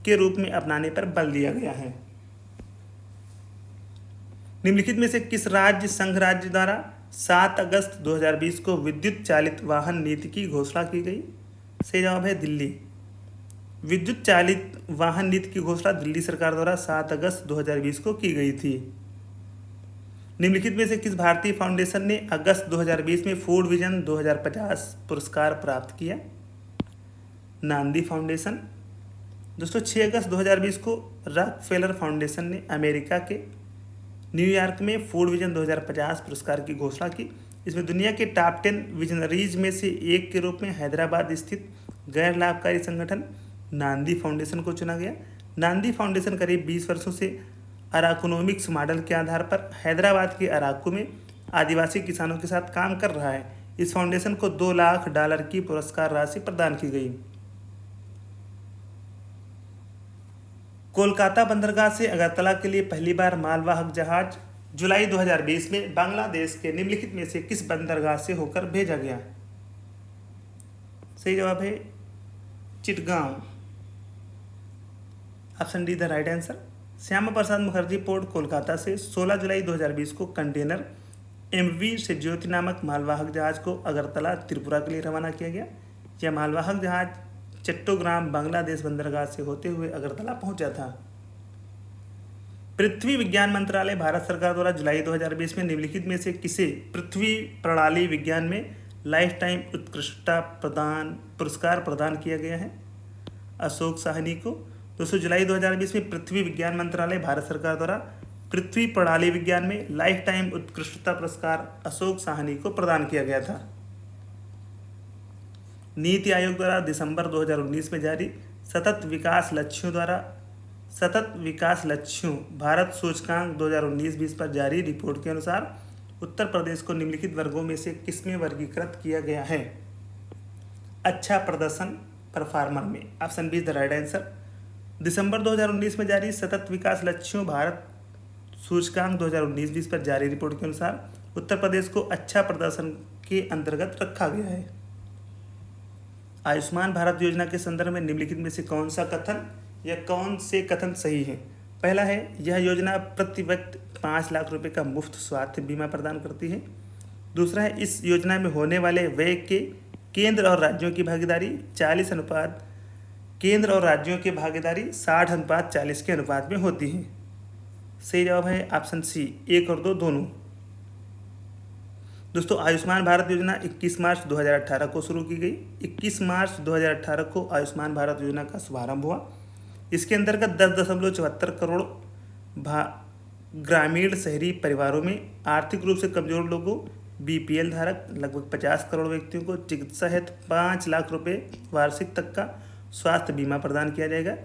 के रूप में अपनाने पर बल दिया गया है। निम्नलिखित में से किस राज्य संघ राज्य द्वारा 7 अगस्त 2020 को विद्युत चालित वाहन नीति की घोषणा की गई? सही जवाब है दिल्ली। विद्युत चालित वाहन नीति की घोषणा दिल्ली सरकार द्वारा 7 अगस्त 2020 को की गई थी। निम्नलिखित में से किस भारतीय फाउंडेशन ने अगस्त 2020 में फूड विजन 2050 पुरस्कार प्राप्त किया? नांदी फाउंडेशन। दोस्तों 6 अगस्त 2020 को रॉकफेलर फाउंडेशन ने अमेरिका के न्यूयॉर्क में फूड विजन 2050 पुरस्कार की घोषणा की। इसमें दुनिया के टॉप 10 विजनरीज में से एक के रूप में हैदराबाद स्थित गैर लाभकारी संगठन नांदी फाउंडेशन को चुना गया। नांदी फाउंडेशन करीब 20 वर्षों से अराकोनोमिक्स मॉडल के आधार पर हैदराबाद के अराकू में आदिवासी किसानों के साथ काम कर रहा है। इस फाउंडेशन को $2 लाख की पुरस्कार राशि प्रदान की गई। कोलकाता बंदरगाह से अगरतला के लिए पहली बार मालवाहक जहाज जुलाई 2020 में बांग्लादेश के निम्नलिखित में से किस बंदरगाह से होकर भेजा गया? सही जवाब है Chittagong. Option D the right answer. Shyama Prasad Mukherjee port Kolkata से 16 जुलाई 2020 को कंटेनर MV शिवज्योति नामक मालवाहक जहाज को अगरतला त्रिपुरा के लिए रवाना किया गया। यह मालवाहक जहाज चट्टोग्राम बांग्लादेश बंदरगाह से होते हुए अगरतला पहुंचा था। पृथ्वी विज्ञान मंत्रालय भारत सरकार द्वारा जुलाई 2020 में निम्नलिखित में से किसे पृथ्वी प्रणाली विज्ञान में लाइफ टाइम उत्कृष्टता पुरस्कार प्रदान किया गया है? अशोक साहनी को। दोस्तों जुलाई 2020 में पृथ्वी विज्ञान मंत्रालय भारत सरकार द्वारा पृथ्वी प्रणाली विज्ञान में लाइफ टाइम उत्कृष्टता पुरस्कार अशोक साहनी को प्रदान किया गया था। नीति आयोग द्वारा दिसंबर 2019 में जारी सतत विकास लक्ष्यों भारत सूचकांक 2019-20 पर जारी रिपोर्ट के अनुसार उत्तर प्रदेश को निम्नलिखित वर्गों में से किसमें वर्गीकृत किया गया है? अच्छा प्रदर्शन परफॉर्मर में। Option B the right answer. दिसंबर 2019 में जारी सतत विकास लक्ष्यों भारत सूचकांक 2019-20 पर जारी रिपोर्ट के अनुसार उत्तर प्रदेश को अच्छा प्रदर्शन के अंतर्गत रखा गया है। आयुष्मान भारत योजना के संदर्भ में निम्नलिखित में से कौन सा कथन या कौन से कथन सही है? पहला है, यह योजना प्रति व्यक्ति 5 लाख रुपए का मुफ्त स्वास्थ्य बीमा प्रदान करती है। दूसरा है, इस योजना में होने वाले व्यय के केंद्र और राज्यों की भागीदारी 60/40 के अनुपात में होती है। सही जवाब है ऑप्शन सी 1 और 2 दोनों। दोस्तों आयुष्मान भारत योजना 21 मार्च 2018 को शुरू की गई। 21 मार्च 2018 को आयुष्मान भारत योजना का शुभारंभ हुआ। इसके अंतर्गत 10.74 करोड़ ग्रामीण शहरी परिवारों में आर्थिक रूप से कमजोर लोगों बीपीएल धारक लगभग 50 करोड़ व्यक्तियों को चिकित्सा हेतु 5 लाख रुपए वार्षिक तक का स्वास्थ्य बीमा प्रदान किया जाएगा।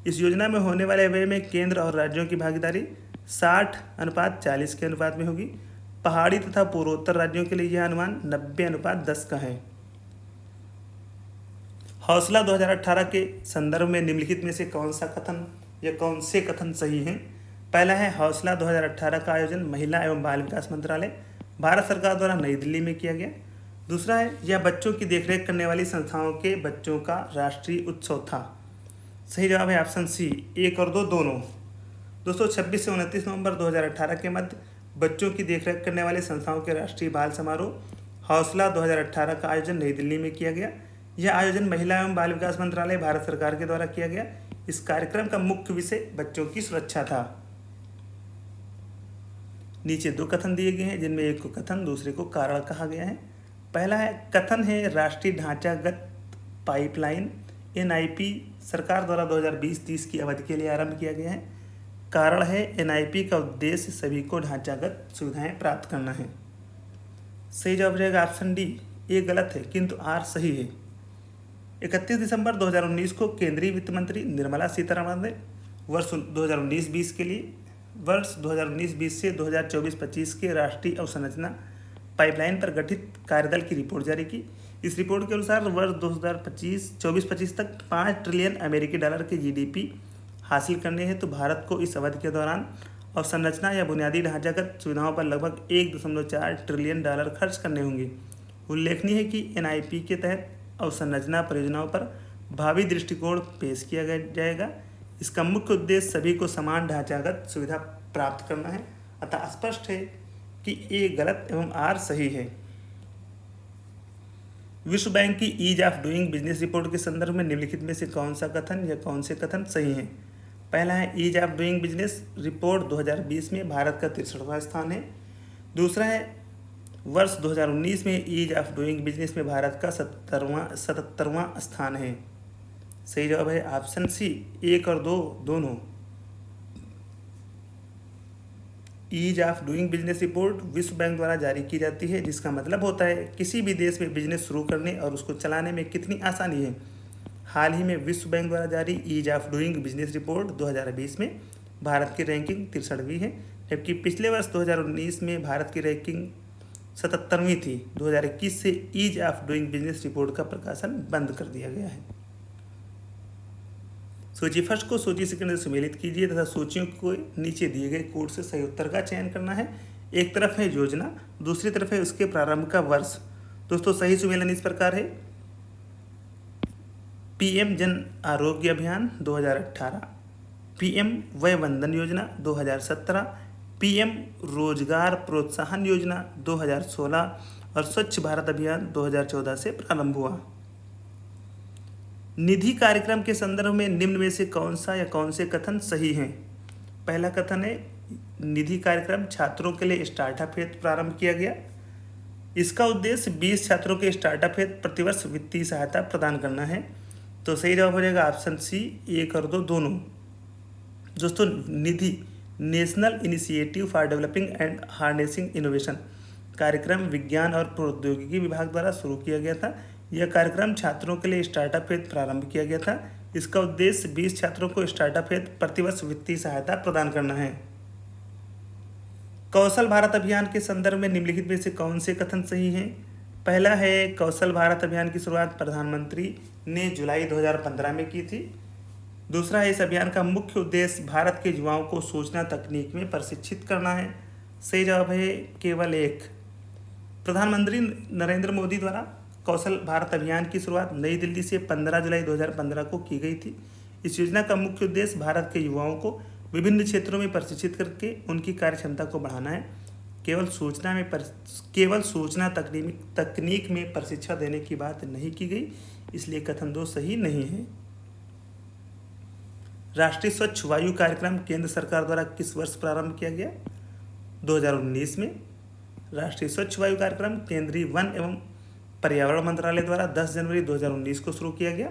इस योजना में होने वाले व्यय में केंद्र और राज्यों की भागीदारी 60/40 के अनुपात में होगी। पहाड़ी तथा पूर्वोत्तर राज्यों के लिए यह अनुमान 90/10 का है। हौसला 2018 के संदर्भ में निम्नलिखित में से कौन सा कथन या कौन से कथन सही हैं? पहला है, हौसला 2018 का आयोजन महिला एवं बाल विकास मंत्रालय भारत सरकार द्वारा नई दिल्ली में किया गया। दूसरा है, यह बच्चों की देखरेख करने वाली संस्थाओं के बच्चों का राष्ट्रीय उत्सव था। सही जवाब है ऑप्शन सी 1 और 2 दोनों। दोस्तों 26 से 29 नवंबर 2018 के मध्य बच्चों की देखरेख करने वाली संस्थाओं के राष्ट्रीय बाल समारोह हौसला 2018 का आयोजन नई दिल्ली में किया गया। यह आयोजन महिला एवं बाल विकास मंत्रालय भारत सरकार के द्वारा किया गया। इस कार्यक्रम का मुख्य विषय बच्चों की सुरक्षा था। नीचे 2 कथन दिए गए हैं, जिनमें एक को कथन दूसरे को कारण कहा गया है। पहला है, कथन है राष्ट्रीय ढांचागत पाइपलाइन NIP सरकार द्वारा 2020-30 की अवधि के लिए आरंभ किया गया है। कारण है, NIP का उद्देश्य सभी को ढांचागत सुविधाएं प्राप्त करना है। सही जवाब रहेगा ऑप्शन डी। ये गलत है किंतु आर सही है। 31 दिसंबर 2019 को केंद्रीय वित्त मंत्री निर्मला सीतारमण ने वर्ष 2019-20 के लिए वर्ष 2019-20 से 2024-25 के राष्ट्रीय अवसंरचना पाइपलाइन पर गठित कार्यदल की रिपोर्ट जारी की। इस रिपोर्ट के अनुसार वर्ष 2024-25 तक 5 ट्रिलियन अमेरिकी डॉलर के GDP हासिल करने हैं, तो भारत को इस अवधि के दौरान अवसंरचना या बुनियादी ढांचागत सुविधाओं पर लगभग 1.4 ट्रिलियन डॉलर खर्च करने होंगे। उल्लेखनीय है कि NIP के तहत अवसंरचना परियोजनाओं पर भावी दृष्टिकोण पेश किया जाएगा। इसका मुख्य उद्देश्य सभी को समान ढांचागत सुविधा प्राप्त करना है। अतः स्पष्ट है कि ए गलत एवं आर सही है। विश्व बैंक की ease of doing business report के संदर्भ में निम्नलिखित में से कौन सा कथन या कौन से कथन सही हैं? पहला है, ease of doing business report 2020 में भारत का 63वां स्थान है। दूसरा है, वर्ष 2019 में ईज ऑफ डूइंग बिजनेस में भारत का 77वां स्थान है। सही जवाब है ऑप्शन सी 1 और 2 दोनों। Ease of doing business report विश्व बैंक द्वारा जारी की जाती है, जिसका मतलब होता है किसी भी देश में बिजनेस शुरू करने और उसको चलाने में कितनी आसानी है। हाल ही में विश्व बैंक द्वारा जारी ease of doing business report 2020 में भारत की रैंकिंग 63वीं है, जबकि पिछले वर्ष 2019 में भारत की रैंकिंग 77वीं थी। 2021 से ease of doing business report का प्रकाशन बंद कर दिया गया है। सूची फर्स्ट को सूची सेकंड से सुमेलित कीजिए तथा सूचियों को नीचे दिए गए कोड से सही उत्तर का चयन करना है। एक तरफ है योजना, दूसरी तरफ है उसके प्रारंभ का वर्ष। दोस्तों सही सुमेलन इस प्रकार है, PM जन आरोग्य अभियान 2018, PM वय वंदन योजना 2017, PM रोजगार प्रोत्साहन योजना 2016 और स्वच्छ भारत अभियान 2014 से प्रारंभ हुआ। निधि कार्यक्रम के संदर्भ में निम्न में से कौन सा या कौन से कथन सही हैं? पहला कथन है, निधि कार्यक्रम छात्रों के लिए स्टार्टअप हेतु प्रारंभ किया गया। इसका उद्देश्य 20 छात्रों के स्टार्टअप हेतु प्रतिवर्ष वित्तीय सहायता प्रदान करना है। तो सही जवाब हो जाएगा ऑप्शन सी, 1 और 2 दोनों। दोस्तों, NIDHI national initiative for developing and harnessing innovation कार्यक्रम विज्ञान और प्रौद्योगिकी विभाग द्वारा शुरू किया गया था। यह कार्यक्रम छात्रों के लिए स्टार्टअप हेतु प्रारंभ किया गया था। इसका उद्देश्य 20 छात्रों को स्टार्टअप हेतु प्रतिवर्ष वित्तीय सहायता प्रदान करना है। कौशल भारत अभियान के संदर्भ में निम्नलिखित में से कौन से कथन सही हैं? पहला है, कौशल भारत अभियान की शुरुआत प्रधानमंत्री ने जुलाई 2015 में की थी। दूसरा है, इस अभियान का मुख्य उद्देश्य भारत के युवाओं को सूचना तकनीक में प्रशिक्षित करना है। सही जवाब है केवल 1। प्रधानमंत्री नरेंद्र मोदी द्वारा कौशल भारत अभियान की शुरुआत नई दिल्ली से 15 जुलाई 2015 को की गई थी। इस योजना का मुख्य उद्देश्य भारत के युवाओं को विभिन्न क्षेत्रों में प्रशिक्षित करके उनकी कार्यक्षमता को बढ़ाना है। केवल सूचना तकनीक में प्रशिक्षण देने की बात नहीं की गई, इसलिए कथन 2 सही नहीं है। राष्ट्रीय स्वच्छ वायु कार्यक्रम केंद्र सरकार द्वारा किस वर्ष प्रारंभ किया गया? 2019 में। राष्ट्रीय स्वच्छ वायु कार्यक्रम केंद्रीय वन एवं पर्यावरण मंत्रालय द्वारा 10 जनवरी 2019 को शुरू किया गया।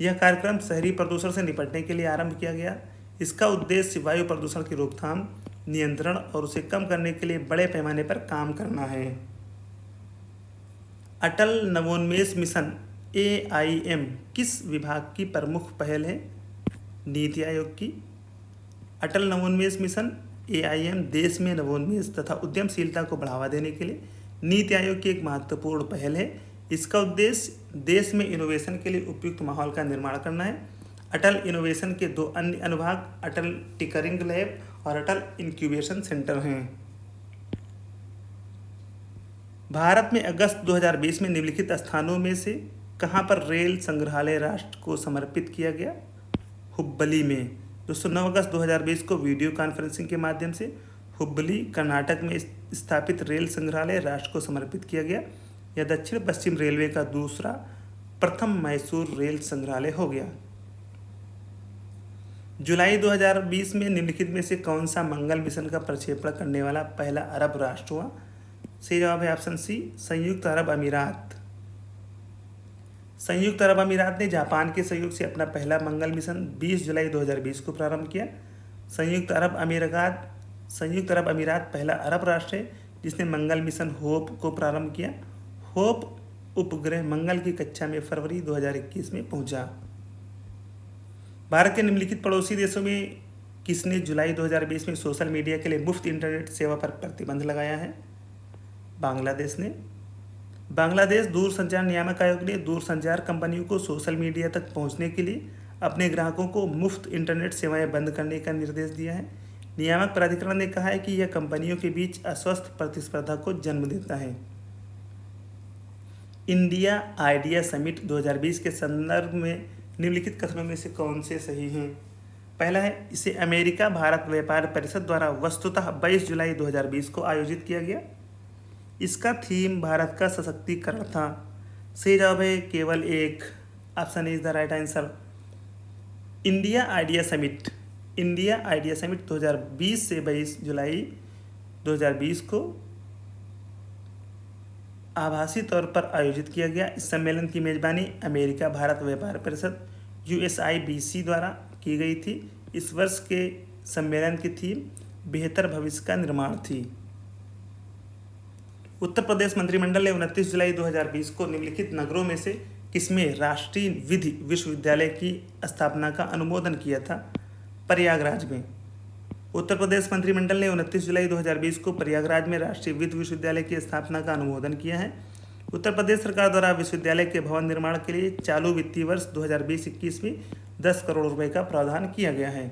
यह कार्यक्रम शहरी प्रदूषण से निपटने के लिए आरंभ किया गया। इसका उद्देश्य वायु प्रदूषण की रोकथाम, नियंत्रण और उसे कम करने के लिए बड़े पैमाने पर काम करना है। अटल नवोन्मेष मिशन AIM किस विभाग की प्रमुख पहल है? नीति आयोग की। अटल नवोन्मेष मिशन AIM देश में नवोन्मेष तथा उद्यमशीलता को बढ़ावा देने के लिए नीति आयोग की एक महत्वपूर्ण पहल है। इसका उद्देश्य देश में इनोवेशन के लिए उपयुक्त माहौल का निर्माण करना है। अटल इनोवेशन के 2 अन्य अनुभाग अटल टिंकरिंग लैब और अटल इंक्यूबेशन सेंटर हैं। भारत में अगस्त 2020 में निम्नलिखित स्थानों में से कहां पर रेल संग्रहालय राष्ट्र को समर्पित किया गया? हुब्बली में। दोस्तों, 9 अगस्त 2020 को वीडियो कॉन्फ्रेंसिंग के माध्यम से हुब्बली कर्नाटक में स्थापित रेल संग्रहालय राष्ट्र को समर्पित किया गया। यह दक्षिण पश्चिम रेलवे का दूसरा प्रथम मैसूर रेल संग्रहालय हो गया। जुलाई 2020 में निम्नलिखित में से कौन सा मंगल मिशन का प्रक्षेपण करने वाला पहला अरब राष्ट्र हुआ? सही जवाब है ऑप्शन सी, संयुक्त अरब अमीरात। संयुक्त अरब अमीरात ने जापान के सहयोग से अपना पहला मंगल मिशन 20 जुलाई 2020 को प्रारंभ किया। संयुक्त अरब अमीरात पहला अरब राष्ट्र है जिसने मंगल मिशन होप को प्रारंभ किया। होप उपग्रह मंगल की कक्षा में फरवरी 2021 में पहुंचा। भारत के निम्नलिखित पड़ोसी देशों में किसने जुलाई 2020 में सोशल मीडिया के लिए मुफ्त इंटरनेट सेवा पर प्रतिबंध लगाया है? बांग्लादेश ने। बांग्लादेश दूरसंचार नियामक आयोग ने दूरसंचार कंपनियों को सोशल मीडिया तक पहुंचने के लिए अपने ग्राहकों को मुफ्त इंटरनेट सेवाएं बंद करने का निर्देश दिया है। नियामक प्राधिकरण ने कहा है कि यह कंपनियों के बीच अस्वस्थ प्रतिस्पर्धा को जन्म देता है। इंडिया आइडिया समिट 2020 के संदर्भ में निम्नलिखित कथनों में से कौन से सही हैं? पहला है, इसे अमेरिका भारत व्यापार परिषद द्वारा वस्तुतः 22 जुलाई 2020 को आयोजित किया गया। इसका थीम भारत का सशक्तिकरण था। सही जवाब है केवल 1, option is the right answer. India idea summit 2020 से 22 जुलाई 2020 को आभासी तौर पर आयोजित किया गया। इस सम्मेलन की मेजबानी अमेरिका भारत व्यापार परिषद USIBC द्वारा की गई थी। इस वर्ष के सम्मेलन की थीम बेहतर भविष्य का निर्माण थी। उत्तर प्रदेश मंत्रिमंडल ने 29 जुलाई 2020 को निम्नलिखित नगरों में से किसमें राष्ट्रीय विधि विश्वविद्यालय की स्थापना का अनुमोदन किया था? प्रयागराज में। उत्तर प्रदेश मंत्रिमंडल ने 29 जुलाई 2020 को प्रयागराज में राष्ट्रीय विधि विश्वविद्यालय की स्थापना का अनुमोदन किया है। उत्तर प्रदेश सरकार द्वारा विश्वविद्यालय के भवन निर्माण के लिए चालू वित्तीय वर्ष 2020-21 में 10 करोड़ रुपए का प्रावधान किया गया है।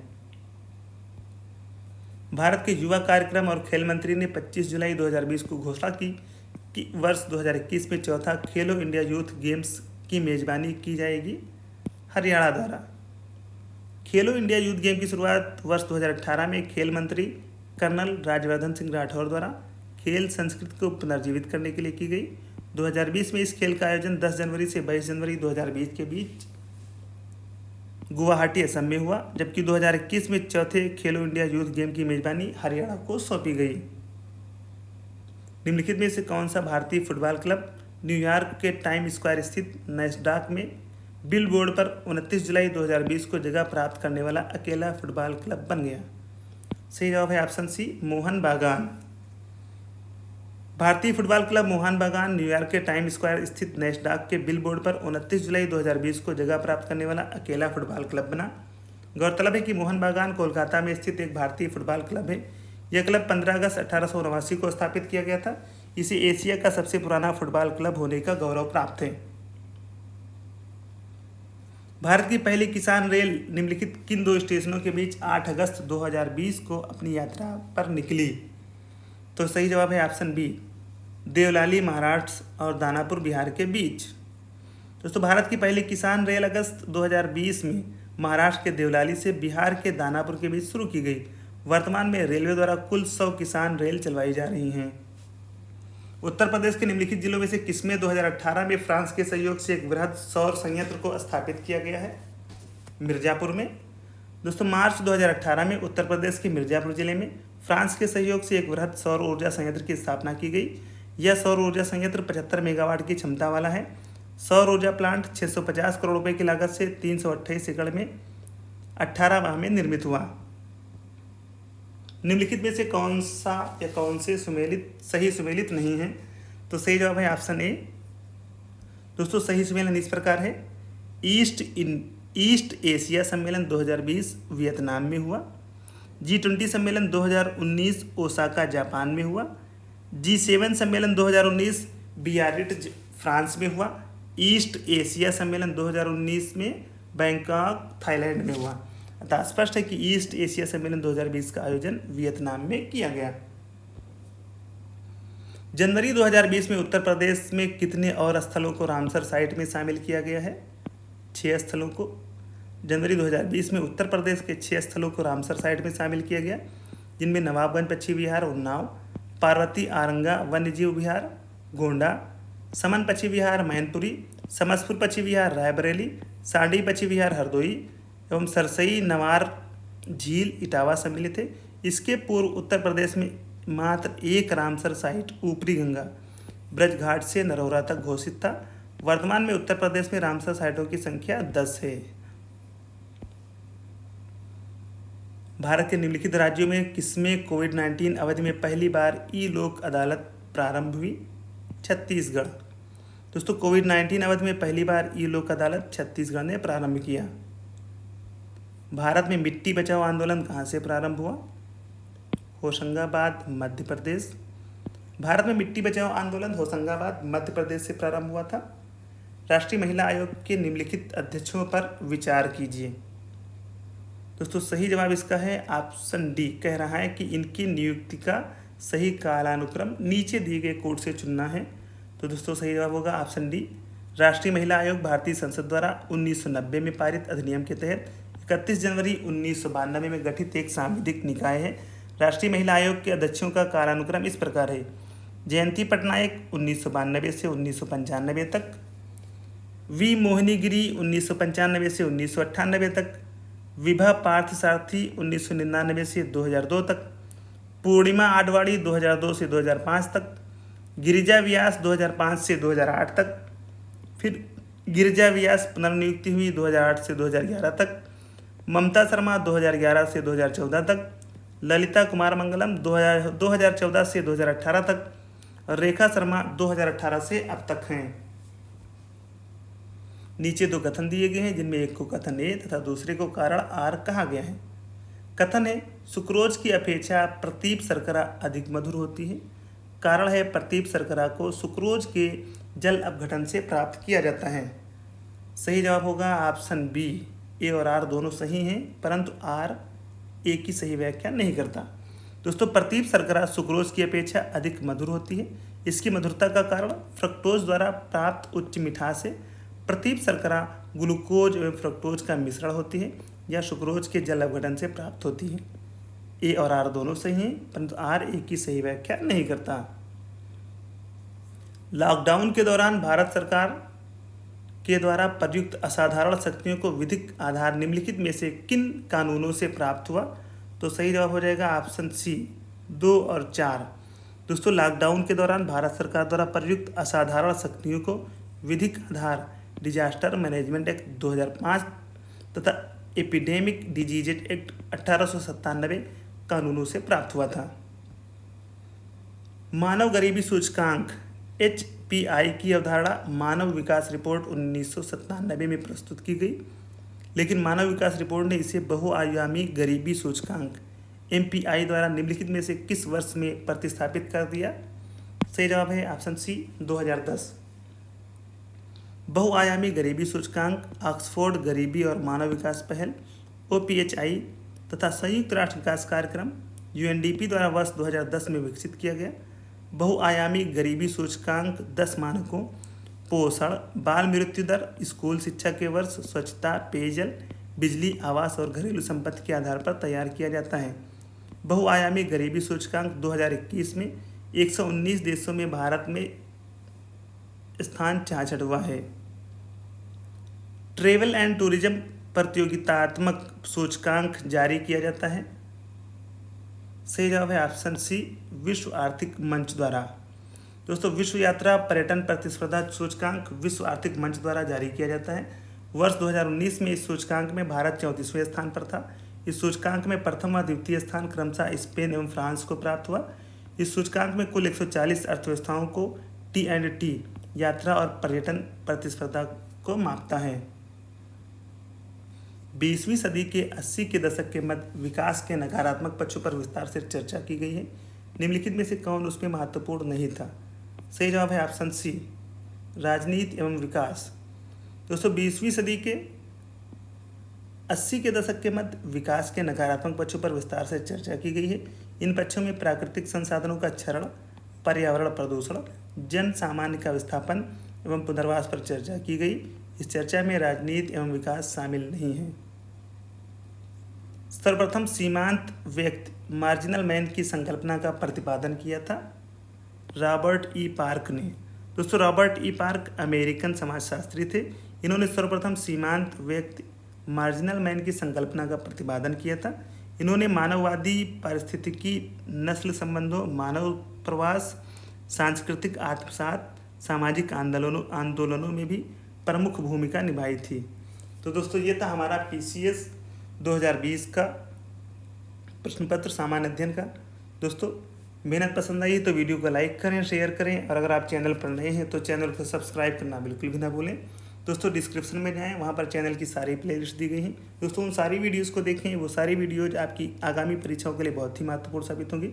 भारत के युवा कार्यक्रम और खेल मंत्री ने 25 जुलाई 2020 को घोषणा की कि वर्ष 2021 में चौथा खेलो इंडिया यूथ गेम्स की मेजबानी की जाएगी हरियाणा द्वारा। खेलो इंडिया यूथ गेम की शुरुआत वर्ष 2018 में खेल मंत्री कर्नल राज्यवर्धन सिंह राठौर द्वारा खेल संस्कृति को पुनर्जीवित करने के लिए की गई। 2020 में इस खेल का आयोजन 10 जनवरी से 22 जनवरी 2020 के बीच गुवाहाटी असम में हुआ, जबकि 2021 में चौथे खेलो इंडिया यूथ गेम की मेजबानी हरियाणा को सौंपी गई। निम्नलिखित में से कौन सा भारतीय फुटबॉल क्लब न्यूयॉर्क के टाइम स्क्वायर स्थित नैस्डैक में बिलबोर्ड पर 29 जुलाई 2020 को जगह प्राप्त करने वाला अकेला फुटबॉल क्लब बन गया? सही जवाब है ऑप्शन सी, मोहन बागान। भारतीय फुटबॉल क्लब मोहन बागान न्यूयॉर्क के टाइम स्क्वायर स्थित नैस्डैक के बिलबोर्ड पर 29 जुलाई 2020 को जगह प्राप्त करने वाला अकेला फुटबॉल क्लब बना। गौरतलब है कि मोहन बागान कोलकाता में स्थित एक भारतीय फुटबॉल क्लब है। यह क्लब 15 अगस्त 1889 को स्थापित किया गया था। इसे एशिया का सबसे पुराना फुटबॉल क्लब होने का गौरव प्राप्त है। भारत की पहली किसान रेल निम्नलिखित किन दो स्टेशनों के बीच 8 अगस्त 2020 को अपनी यात्रा पर निकली? तो सही जवाब है ऑप्शन बी, देवलाली महाराष्ट्र और दानापुर बिहार के बीच। दोस्तों, भारत की पहली किसान रेल अगस्त 2020 में महाराष्ट्र के देवलाली से बिहार के दानापुर के बीच शुरू की गई। वर्तमान में रेलवे द्वारा कुल 100 किसान रेल चलवाई जा रही हैं। उत्तर प्रदेश के निम्नलिखित जिलों में से किसमें 2018 में फ्रांस के सहयोग से एक वृहद सौर संयंत्र को स्थापित किया गया है? मिर्जापुर में। दोस्तों, मार्च 2018 में उत्तर प्रदेश के मिर्जापुर जिले में फ्रांस के सहयोग से एक वृहद सौर ऊर्जा संयंत्र की स्थापना की गई। यह सौर ऊर्जा संयंत्र 75 मेगावाट की क्षमता वाला है। सौर ऊर्जा प्लांट 650 करोड़ रुपए की लागत से 328 एकड़ में 18 माह में निर्मित हुआ। निम्नलिखित में से कौन सा या कौन से सही सुमेलित नहीं है? तो सही जवाब है ऑप्शन ए। दोस्तों, सही सुमेलन इस प्रकार है। ईस्ट एशिया सम्मेलन 2020 वियतनाम में हुआ। G20 सम्मेलन 2019 ओसाका जापान में हुआ। G7 सम्मेलन 2019 बियारिट्ज फ्रांस में हुआ। ईस्ट एशिया सम्मेलन 2019 में बैंकॉक थाईलैंड में हुआ। अतः स्पष्ट है कि ईस्ट एशिया सम्मेलन 2020 का आयोजन वियतनाम में किया गया। जनवरी 2020 में उत्तर प्रदेश में कितने और स्थलों को रामसर साइट में शामिल किया गया है? 6 स्थलों को। जनवरी 2020 में उत्तर प्रदेश के 6 स्थलों को रामसर साइट में शामिल किया गया, जिनमें नवाबगंज पक्षी विहार उन्नाव, पार्वती आरंगा वन्यजीव विहार गोंडा, समन पक्षी विहार मैनपुरी, समसपुर पक्षी विहार रायबरेली, सांडी पक्षी विहार हरदोई एवं सरसई नवार झील इटावा सम्मिलित है। इसके पूर्व उत्तर प्रदेश में मात्र एक रामसर साइट ऊपरी गंगा ब्रज घाट से नरौरा तक घोषित था। वर्तमान में उत्तर प्रदेश में रामसर साइटों की संख्या 10 है। भारत के निम्नलिखित राज्यों में किसमें कोविड-19 अवधि में पहली बार ई लोक अदालत प्रारंभ हुई? छत्तीसगढ़। दोस्तों, कोविड-19 अवधि में पहली बार ई लोक अदालत छत्तीसगढ़ ने प्रारंभ किया। भारत में मिट्टी बचाओ आंदोलन कहाँ से प्रारंभ हुआ? होशंगाबाद मध्य प्रदेश। भारत में मिट्टी बचाओ आंदोलन होशंगाबाद मध्य प्रदेश से प्रारंभ हुआ था। राष्ट्रीय महिला आयोग के निम्नलिखित अध्यक्षों पर विचार कीजिए। दोस्तों, सही जवाब इसका है ऑप्शन डी, कह रहा है कि इनकी नियुक्ति का सही कालानुक्रम नीचे दिए गए कोड से चुनना है। तो दोस्तों, सही जवाब होगा ऑप्शन डी। राष्ट्रीय महिला आयोग भारतीय संसद द्वारा 1990 में पारित अधिनियम के तहत 31 जनवरी 1992 में गठित एक सांविधिक निकाय है। राष्ट्रीय महिला आयोग के अध्यक्षों का कालानुक्रम इस प्रकार है: जयंती पटनायक 1992 से 1995 तक, वी मोहिनी गिरी 1995 से 1998 तक, विभा पार्थ सारथी 1999 से 2002 तक, पूर्णिमा आडवाणी 2002 से 2005 तक, गिरिजा व्यास 2005 से 2008 तक, फिर गिरिजा व्यास पुनर्नियुक्ति हुई 2008 से 2011 तक, ममता शर्मा 2011 से 2014 तक, ललिता कुमार मंगलम 2014 से 2018 तक और रेखा शर्मा 2018 से अब तक हैं। नीचे 2 कथन दिए गए हैं, जिनमें एक को कथन ए तथा दूसरे को कारण आर कहा गया है। कथन है, सुक्रोज की अपेक्षा प्रतीप शर्करा अधिक मधुर होती है। कारण है, प्रतीप शर्करा को सुक्रोज के जल अपघटन से प्राप्त किया जाता है। सही जवाब होगा ऑप्शन बी। ए और आर दोनों सही हैं, परंतु आर ए की सही व्याख्या नहीं करता। दोस्तों, प्रतीप शर्करा सुक्रोज की अपेक्षा अधिक मधुर होती है। इसकी मधुरता का कारण फ्रक्टोज द्वारा प्राप्त उच्च मिठास है। प्रतीप शर्करा ग्लूकोज एवं फ्रक्टोज का मिश्रण होती है या सुक्रोज के जल अपघटन से प्राप्त होती है। ए और आर दोनों सही हैं, परंतु आर ए की सही व्याख्या नहीं करता। लॉकडाउन के दौरान भारत सरकार के द्वारा प्रयुक्त असाधारण शक्तियों को विधिक आधार निम्नलिखित में से किन कानूनों से प्राप्त हुआ? तो सही जवाब हो जाएगा ऑप्शन सी 2 और 4। दोस्तों, लॉकडाउन के दौरान भारत सरकार द्वारा प्रयुक्त असाधारण शक्तियों को विधिक आधार डिजास्टर मैनेजमेंट एक्ट 2005 तथा एपिडेमिक डिजीज एक्ट 1897 कानूनों से प्राप्त हुआ था। मानव गरीबी सूचकांक HPI की अवधारणा मानव विकास रिपोर्ट 1997 में प्रस्तुत की गई, लेकिन मानव विकास रिपोर्ट ने इसे बहुआयामी गरीबी सूचकांक MPI द्वारा निम्नलिखित में से किस वर्ष में प्रतिस्थापित कर दिया? सही जवाब है ऑप्शन सी 2010। बहुआयामी गरीबी सूचकांक ऑक्सफोर्ड गरीबी और मानव विकास पहल OPHI तथा संयुक्त राष्ट्र विकास कार्यक्रम UNDP द्वारा वर्ष 2010 में विकसित किया गया। बहुआयामी गरीबी सूचकांक 10 मानकों पोषण, बाल मृत्यु दर, स्कूल शिक्षा के वर्ष, स्वच्छता, पेयजल, बिजली, आवास और घरेलू संपत्ति के आधार पर तैयार किया जाता है। बहुआयामी गरीबी सूचकांक 2021 में 119 देशों में भारत में स्थान 66वां है। ट्रेवल एंड टूरिज्म प्रतियोगितात्मक सूचकांक जारी किया जाता है। सही जवाब है ऑप्शन सी विश्व आर्थिक मंच द्वारा। दोस्तों, विश्व यात्रा पर्यटन प्रतिस्पर्धा सूचकांक विश्व आर्थिक मंच द्वारा जारी किया जाता है। वर्ष 2019 में इस सूचकांक में भारत 34वें स्थान पर था। इस सूचकांक में प्रथम व द्वितीय स्थान क्रमशः स्पेन एवं फ्रांस को प्राप्त हुआ। इस सूचकांक में कुल 140 अर्थव्यवस्थाओं को T&T यात्रा और पर्यटन प्रतिस्पर्धा को मापता है। 20वीं सदी के 80 के दशक के मध्य विकास के नकारात्मक पक्षों पर विस्तार से चर्चा की गई है। निम्नलिखित में से कौन उसमें महत्वपूर्ण नहीं था? सही जवाब है ऑप्शन सी राजनीति एवं विकास। दोस्तों, 20वीं सदी के 80 के दशक के मध्य विकास के नकारात्मक पक्षों पर विस्तार से चर्चा की गई है। इन पक्षों में प्राकृतिक संसाधनों का क्षरण, पर्यावरण प्रदूषण, जन सामान्य का विस्थापन एवं पुनर्वास पर चर्चा की गई। इस चर्चा में राजनीति एवं विकास शामिल नहीं है। सर्वप्रथम सीमांत व्यक्ति मार्जिनल मैन की संकल्पना का प्रतिपादन किया था रॉबर्ट E. पार्क ने। दोस्तों, रॉबर्ट E. पार्क अमेरिकन समाजशास्त्री थे। इन्होंने सर्वप्रथम सीमांत व्यक्ति मार्जिनल मैन की संकल्पना का प्रतिपादन किया था। इन्होंने मानववादी पारिस्थितिकी, नस्ल संबंधों, मानव प्रवास, सांस्कृतिक आत्मसात, सामाजिक आंदोलनों में भी प्रमुख भूमिका निभाई थी। तो दोस्तों, ये था हमारा PCS 2020 का प्रश्न पत्र सामान्य अध्ययन का। दोस्तों, मेहनत पसंद आई तो वीडियो को लाइक करें, शेयर करें और अगर आप चैनल पर नए हैं तो चैनल को सब्सक्राइब करना बिल्कुल भी ना भूलें। दोस्तों, डिस्क्रिप्शन में जाएं, वहाँ पर चैनल की सारी प्लेलिस्ट दी गई हैं। दोस्तों, उन सारी वीडियोज़ को देखें, वो सारी वीडियोज़ आपकी आगामी परीक्षाओं के लिए बहुत ही महत्वपूर्ण साबित होंगी।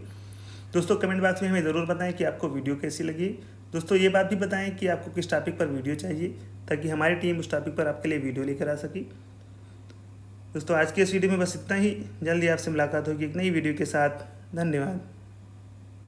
दोस्तों, कमेंट बॉक्स में हमें ज़रूर बताएं कि आपको वीडियो कैसी लगी। दोस्तों, ये बात भी बताएं कि आपको किस टॉपिक पर वीडियो चाहिए, ताकि हमारी टीम उस टॉपिक पर आपके लिए वीडियो लेकर आ सके। दोस्तों, आज की इस वीडियो में बस इतना ही। जल्दी आपसे मुलाकात होगी एक नई वीडियो के साथ। धन्यवाद।